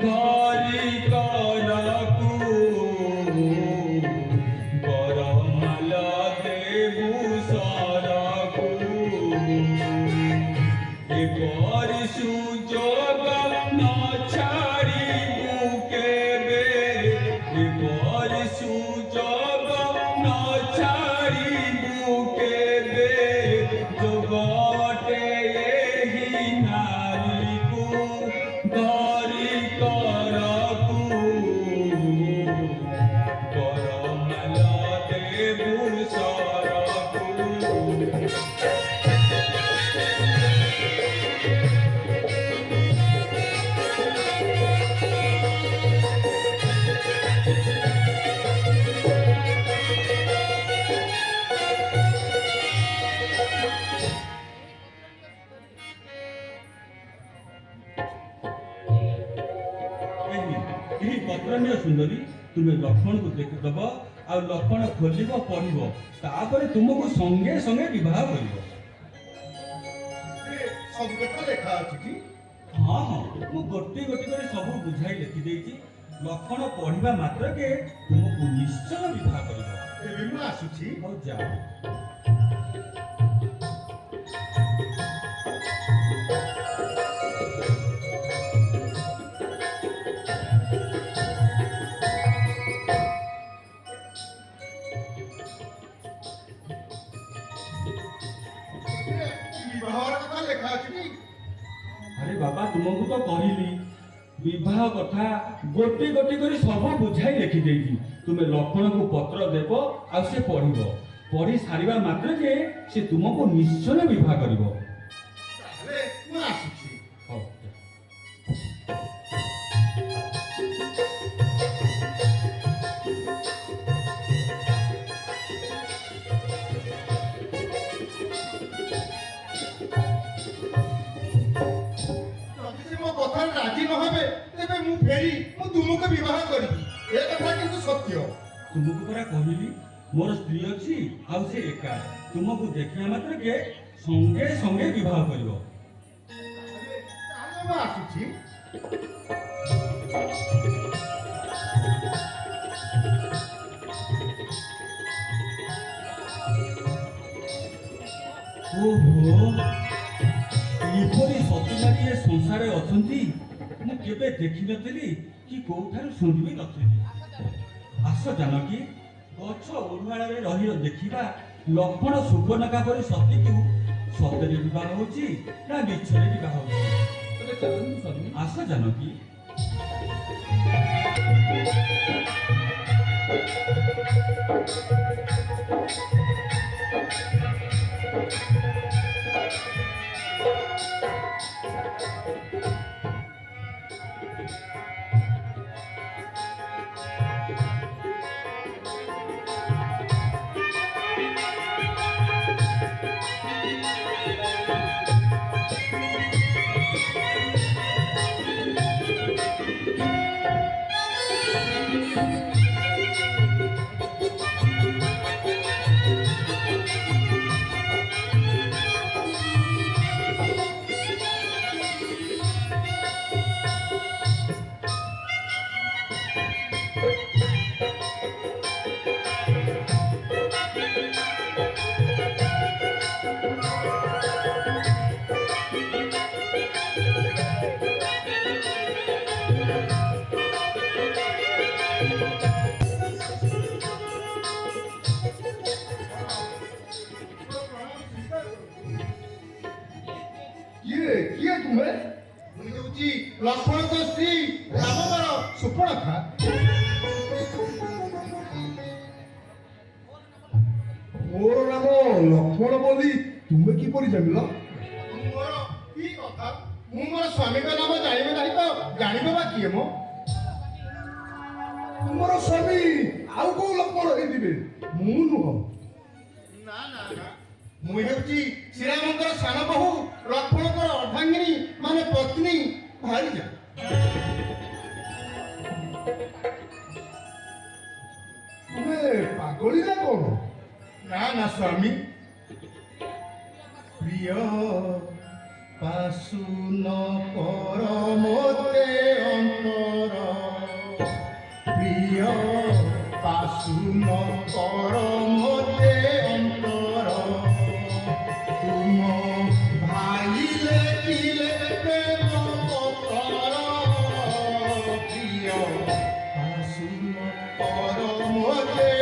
ধরি করকু। বরমাল দেবু সরকু। এপরি সুযোগ ন ছাড়িবু কেবে। এপরি সুযোগ ন ছাড়িবু কেবে। যোগটে এহি নারীকু ধরি করকু। বরমাল দেবু সরকু। ଏହି ପତ୍ର ନିଅ ସୁନ୍ଦରୀ, ତୁମେ ଲକ୍ଷ୍ମଣକୁ ଦେଖିଦବ, ଆଉ ଲକ୍ଷ୍ମଣ ଖୋଲିବ ପଢିବ, ତାପରେ ତୁମକୁ ସଙ୍ଗେ ସଙ୍ଗେ ବିବାହ କରିବ। ସବୁ କଥା ଲେଖା ଅଛି କି? ହଁ ହଁ, ମୁଁ ଗୋଟି ଗୋଟି କରି ସବୁ ବୁଝାଇ ଲେଖିଦେଇଛି। ଲକ୍ଷ୍ମଣ ପଢିବା ମାତ୍ରକେ ତୁମକୁ ନିଶ୍ଚୟ ବିବାହ କରିବ। ଏବେ ମୁଁ ଆସୁଛି। ହଉ ଯାଅ। ବିବାହର କଥା ଲେଖା ଅଛି କି? ଆରେ ବାବା, ତୁମକୁ ତ କହିଲି ବିବାହ କଥା ଗୋଟି ଗୋଟି କରି ସବୁ ବୁଝାଇ ଲେଖିଦେଇଛି। ତୁମେ ଲକ୍ଷ୍ମଣକୁ ପତ୍ର ଦେବ, ଆଉ ସେ ପଢିବ। ପଢି ସାରିବା ମାତ୍ରକେ ସେ ତୁମକୁ ନିଶ୍ଚୟ ବିବାହ କରିବ। ତାହେଲେ ମୁଁ ଆସୁଛି। ହଉ। ଯଦି ସେ ମୋ କଥାରେ ରାଜି ନ ହେବେ, ତେବେ ମୁଁ ଫେରି ମୁଁ ତୁମକୁ ବିବାହ କରିବି। ଏ କଥା କିନ୍ତୁ ସତ୍ୟ। ତୁମକୁ ପରା କହିଲି ମୋର ସ୍ତ୍ରୀ ଅଛି, ଆଉ ସେ ଏକା। ତୁମକୁ ଦେଖିବା ମାତ୍ରକେ ସଙ୍ଗେ ସଙ୍ଗେ ବିବାହ କରିବ। ତାହେଲେ ମୁଁ ଆସୁଛି। ଓହୋ, ଏପରି ସତୀନାରୀ ଏ ସଂସାରରେ ଅଛନ୍ତି ମୁଁ କେବେ ଦେଖିନଥିଲି କି କୋଉଠାରୁ ଶୁଣିବି ନଥିଲି। ଆସ ଜାନକୀ, ଗଛ ଓଢୁଆଳରେ ରହି ଦେଖିବା ଲକ୍ଷ୍ମଣ ସୁବର୍ଣ୍ଣକା ପରି ସତୀକୁ ସତରେ ବିବାହ ହଉଛି ନା ମିଛରେ ବିବାହ ହଉଛି। ତେବେ ଚାଲନ୍ତୁ ସ୍ୱାମୀ। ଆସ ଜାନକୀ। କିଏ ତୁମେ? ମୁଁ ହେଉଛି ଲକ୍ଷ୍ମଣଙ୍କ ସ୍ତ୍ରୀ ରାମଙ୍କର ସୁପର୍ଣ୍ଣଖା। ମୋର ନାମ ଲକ୍ଷ୍ମଣ ବୋଲି ତୁମେ କିପରି ଜାଣିଲ? ମୋର କି କଥା? ମୁଁ ମୋର ସ୍ୱାମୀଙ୍କ ନାମ ଜାଣିବେ ନାହିଁ ତ ଜାଣିବ ବା କିଏ ମୋ? ତୁମର ସ୍ୱାମୀ ଆଉ କୋଉ ଲକ୍ଷ୍ମଣ ହେଇଥିବେ, ମୁଁ ନୁହଁ। ନା ନା ନା, ମୁଁ ହେଉଛି ଶ୍ରୀରାମଙ୍କର ସାନ ବୋହୂ, ଲକ୍ଷ୍ମଣଙ୍କର ଅର୍ଦ୍ଧାଙ୍ଗିନୀ ମାନେ ପତ୍ନୀ ଭାରିଜା। ତୁମେ ପାଗଳି ନା କଣ? ନା ନା ସ୍ୱାମୀ, ପ୍ରିୟ ପାଶୁନ କର ମୋତେ ଅନ୍ତର, ପ୍ରିୟ ପାଶୁନ କର ମୋତେ ଅନ୍ତର, ତୁମ ଭାଇ ଲେଖିଲେ ପ୍ରେମ ପତ୍ର, ପ୍ରିୟ ପାଶୁନ କର ମୋତେ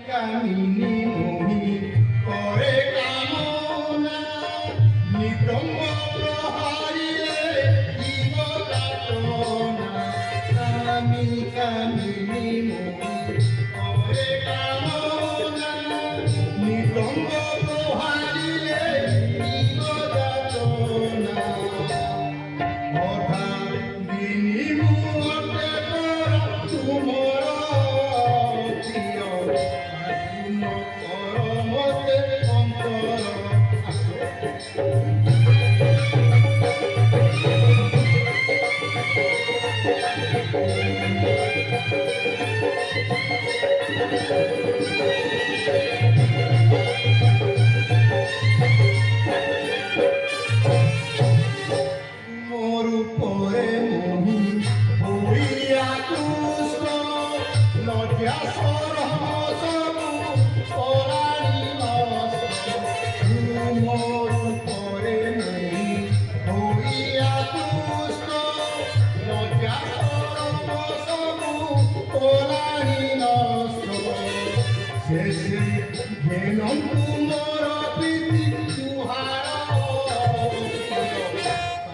কামিনী মোহি করে কামনা নিতম্ব প্রহারিলে জীব যাতনা কামিনী মোহি করে কামনা নিতম্ব প্রহারিলে জীব যাতনা অধাদিনী মুহূর্তে করা তুমর প্রিয় আসুন পরমতে অন্তর মোর উপরে মোহি হইয়া তুষ্ট লজ্জা সরম সবু পরাণী নষ্ট মোর উপরে মোহি হইয়া তুষ্ট লজ্জা সরম সবু পরাণী নষ্ট শেষে ঘেনম তুমর প্রীতি তুহার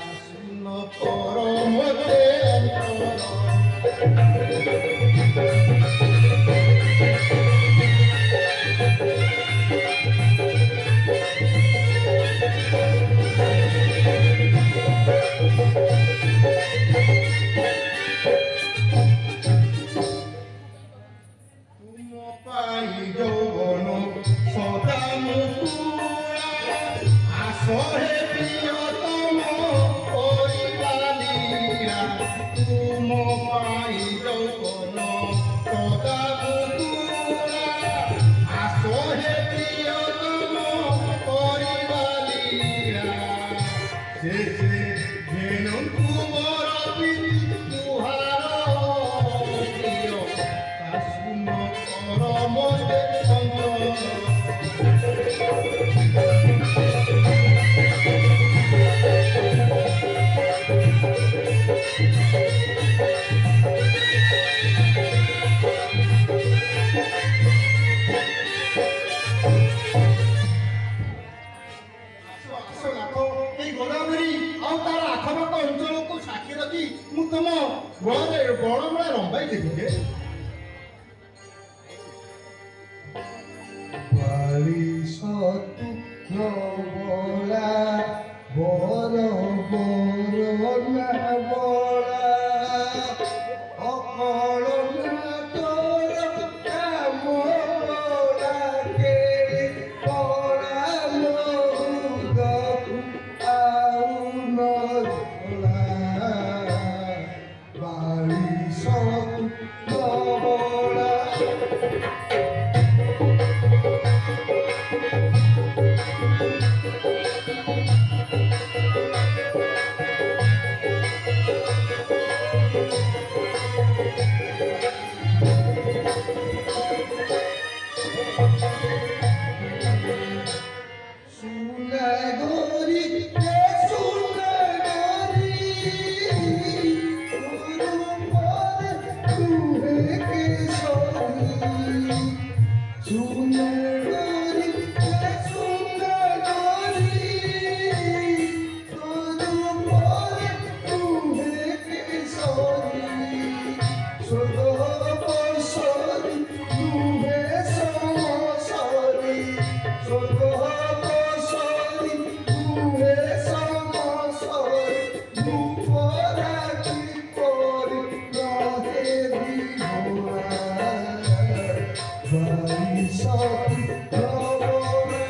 আসুন পরমতে অন্তর তুম পাই যৌবন সদা মুকুলা আসরে প্রিয়তম পরিবালিয়া তুম পাই যৌবন সদা মুকুলা আসরে প্রিয়তম পরিবালিয়া শেষে যেন তুমর প্রীতি তুহার প্রিয় আসুন পরমতে অন্তর এই গোদাবରୀ ଆଉ ତାର ଆଖପାଖ ଅଞ୍ଚଳକୁ ସାକ୍ଷୀ ରଖି ମୁଁ ତମ ଗଳରେ ବଣମୂଳେ ରମ୍ବାଇ ଦେବି ଯେ বারিশতু নবলা বর বর না বলা অকল না তোর কামলা কে পড়া মহুদু আউ নজলা বারিশতু নবলা সুনগরি কে সুনগরি গুরুপর তুহে কে সরি সুনগরি কে সুনগরি গুরুপর তুহে কে সরি সদা পসরি তুহে সমসরি সদা পসরি তুহে সমসরি মুপরা কি করি রহে দিঘোরা বারিশতু নবলা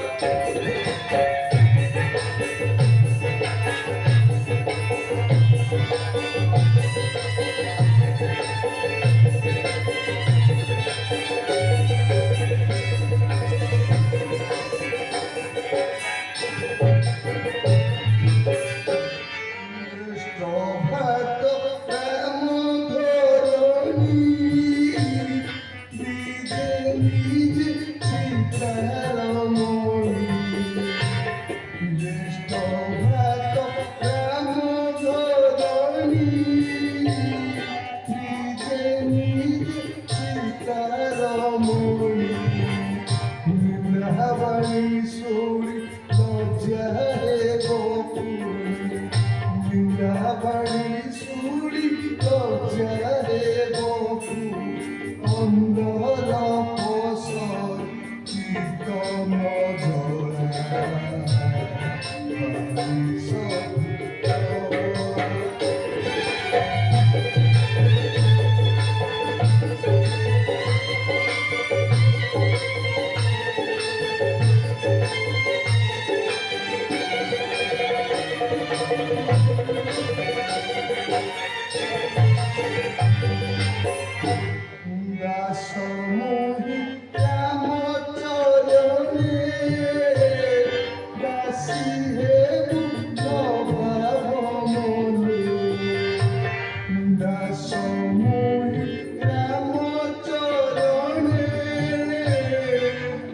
ভাত প্রেম ধরণী নিজে নিজে সীতারমণি জ্যেষ্ঠ ভাত প্রেম ধরণী নিজে নিজে সীতারমণি মোহি রাম চরণে দাসী হে বুদ্ধ ভাব মনে দাস মোহি রাম চরণে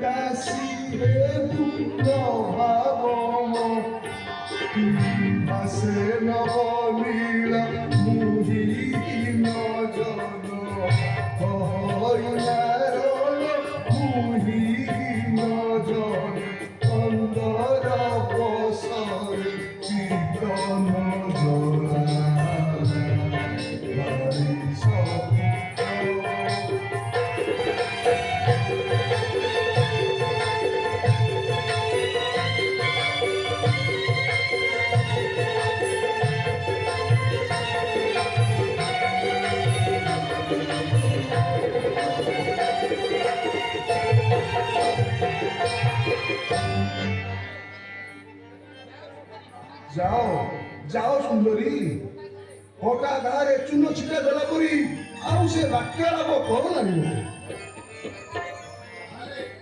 দাসী হে বুদ্ধ ভাব আসে নবলীলা মুহিন জন হইনার মুহিন জন অন্দর বসরে কীর্তন জোড়া ভারি সত্য যাও যাও সুন্দরী হটা গাঁরে চୂନ ଛିଟା ଦେଲା ପରି ଆଉ ସେ ବାକ୍ୟାଳାପ କର ନାହିଁ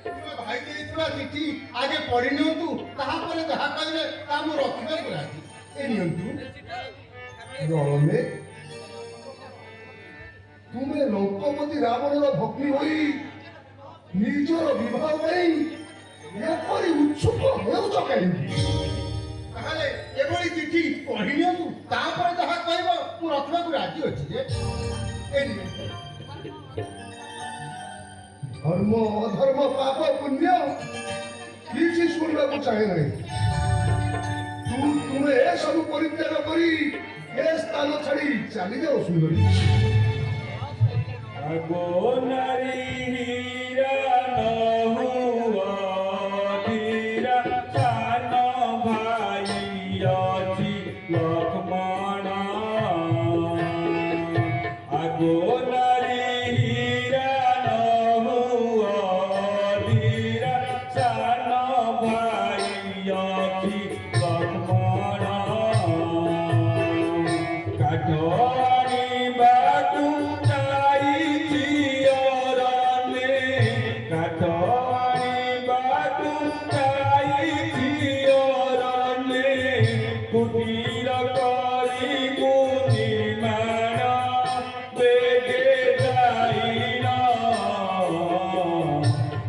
ତୁମେ ଭାଇ ଦେଇଥିବା ଚିଠି ଆଗେ ପଢି ନିଅନ୍ତୁ ତାହାପରେ ଯାହା କହିବେ ତାହା ମୁଁ ରଖିବାକୁ ରାଜି ଏ ନିଅନ୍ତୁ ରଣମେ ତୁମେ ଲଙ୍କପତି ରାବଣର ଭଗ୍ନୀ ହୋଇ ନିଜର ବିବାହ ପାଇଁ ଏପରି ଉତ୍ସୁକ ହେଉଛ କାହିଁକି ତାହେଲେ ଏଭଳି ଚିଠି ପଢି ନିଅନ୍ତୁ ତାପରେ ଯାହା କହିବ ମୁଁ ରଖିବାକୁ ରାଜି ଅଛି ଯେ ଏ ନିଅନ୍ତୁ ଧର୍ମ ଅଧର୍ମ ପାପ ପୁଣ୍ୟ କିଛି ଶୁଣିବାକୁ ଚାହେଁ ନାହିଁ ତୁମେ ଏସବୁ ପରିତ୍ୟାଗ କରି ଏ ସ୍ଥାନ ଛାଡ଼ି ଚାଲିଯାଅ ସୁନ୍ଦରୀ আগো নারী হীরা নহুয়া ধীরা সান ভাই অছি লক্ষ্মণ আগো নারী হীরা নহুয়া ধীরা সান ভাই অছি লক্ষ্মণ কাঠনি বাটু কুটির করি কুটিমান বেগে যাই না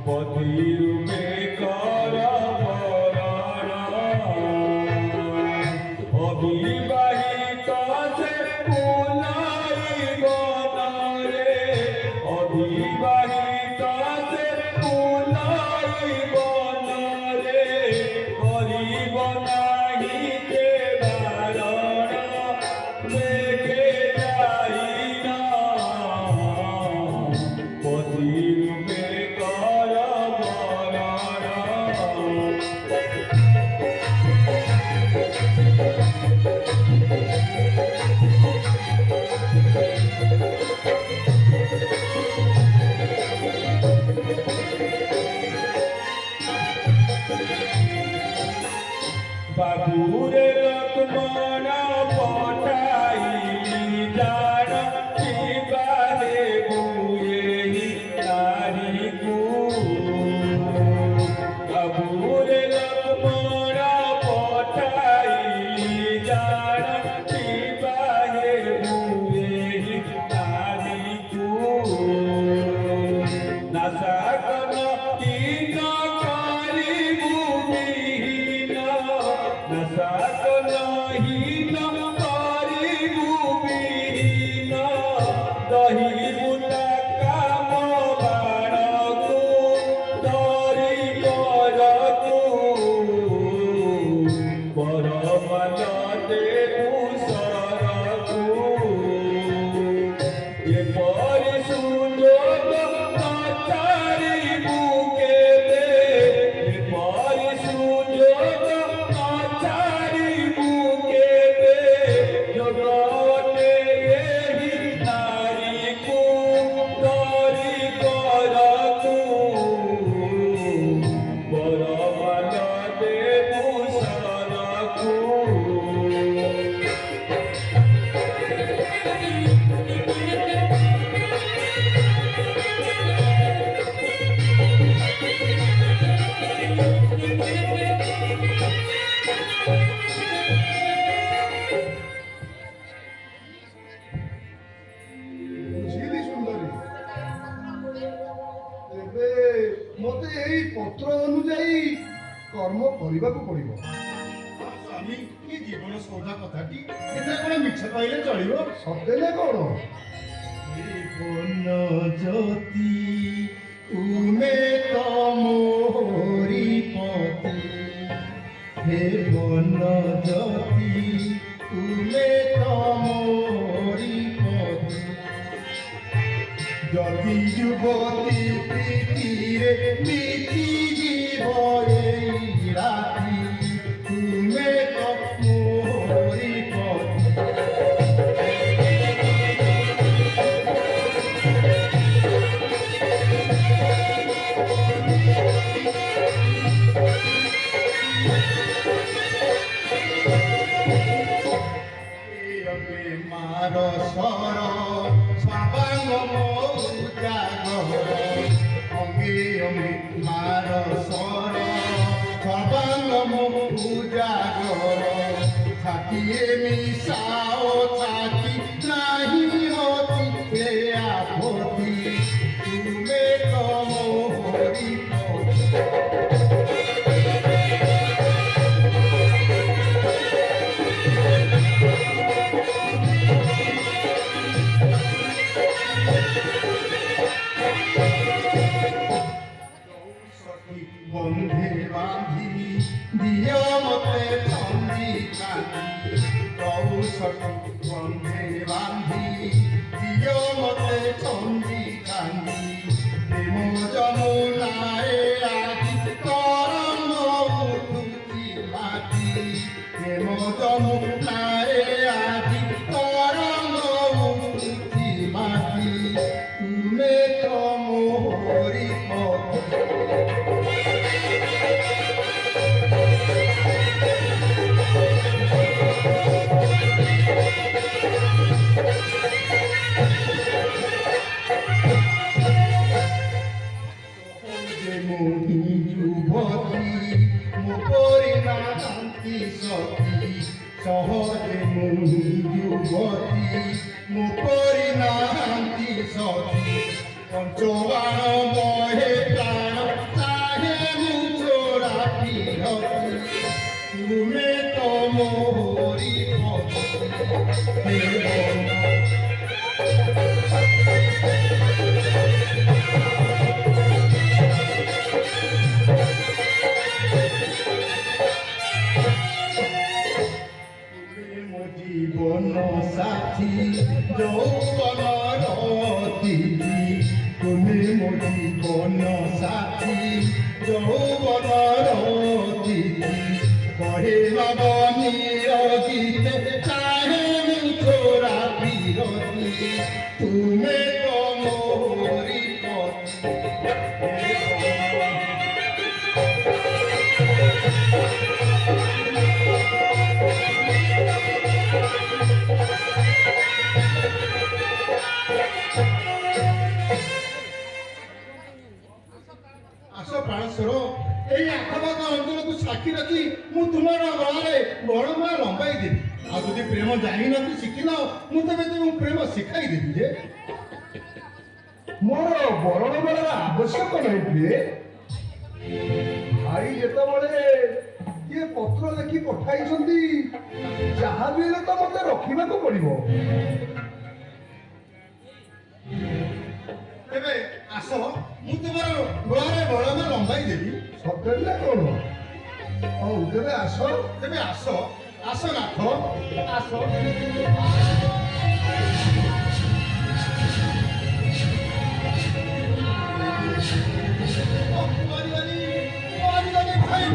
পতি রূপে কর বরণ অবিবাহিত সে পুনরিব নরে অবিবাহিত সে পুনরিব নরে করিব নাহি বাবুরে লক্ষ্মণ পঠাই জান শিবারে বুয়ে নারীকু বাবুরে লক্ষ্মণ পঠাই জান শিবারে বুয়ে নারীকু নাসাকন তিন করি বুবিহীন নাসাক নাহি ତେବେ ମୋତେ ଏଇ ପତ୍ର ଅନୁଯାୟୀ କର୍ମ କରିବାକୁ ପଡ଼ିବ। ସ୍ୱାମୀ କି ଜୀବନ ସୌଦା କଥାଟି ଏଥିରେ କଣ ମିଛ କହିଲେ ଚଳିବ? ସତେ ନା କଣ? ଜୀବନ ଜ୍ୟୋତି ତୁମେ ତ ମୋରି ପତି, হে বন জ্যোতি তুমে তো মোরি পতি, যদি যুবতী প্রীতিরে মিটি জীব এই রাতি, তুমে তো মোরি পতি। মার সর সবাঙ্গ মৌজাগর, অঙ্গে অঙ্গে মার সর সবাঙ্গ মৌজাগর, থাকিয়ে মিশাও থাকি নাহি হতি হে আপতি, তুমে তো মোরি পতি। বন্ধে বাঁধি দিও মতে চন্দি কান্দি, কৌশলী বন্ধে বাঁধি দিও মতে চন্দি কান্দি, প্রেম যমুনায় আজি তরঙ্গ উঠুছি মাটি, প্রেম যমুনায় আজি তরঙ্গ উঠুছি মাটি, তুমে তো মোরি পতি। সহজে মুনি যুবতী মুকরি নাহান্তি সতী, পঞ্চবাণ মহে প্রাণ চাহে মুচোরা পিরতি, তুমে তো মোরি পতি। হে বন জীবন সাথী যৌবনর অতিথি, তুমি মো জীবন সাথী যৌবনর অতিথি, কহে নবনীর গীতে চাহে মুখরা বিরতি, তুমে তো মোরি পতি। ଆସ ପ୍ରାଣେଶ୍ୱର, ଏଇ ଆଖପାଖ ଅଞ୍ଚଳକୁ ସାକ୍ଷୀ ରଖି ମୁଁ ତୁମର ଗଳାରେ ବଣମାଳ ଲମ୍ବାଇ ଦେବି। ଆଉ ଯଦି ପ୍ରେମ ଜାଣିନ କି ଶିଖିନ, ମୁଁ ତେବେ ତୁମକୁ ପ୍ରେମ ଶିଖାଇ ଦେବି ଯେ। ମୋର ବରଣମାଳାର ଆବଶ୍ୟକ ନାହିଁ ପ୍ରିୟ। ଭାଇ ଯେତେବେଳେ ଇଏ ପତ୍ର ଲେଖି ପଠାଇଛନ୍ତି, ଯାହା ବି ହେଲେ ତ ମତେ ରଖିବାକୁ ପଡ଼ିବ। ତେବେ ଆସ, ମୁଁ ତୁମର ଗଳାରେ ବଳମାଳ ଲମ୍ବାଇ ଦେବି। ସତରେ ନା କଣ? ହଉ ତେବେ ଆସ। ତେବେ ଆସ, ଆସ ନାଥ, ଆସ। ଭାଇ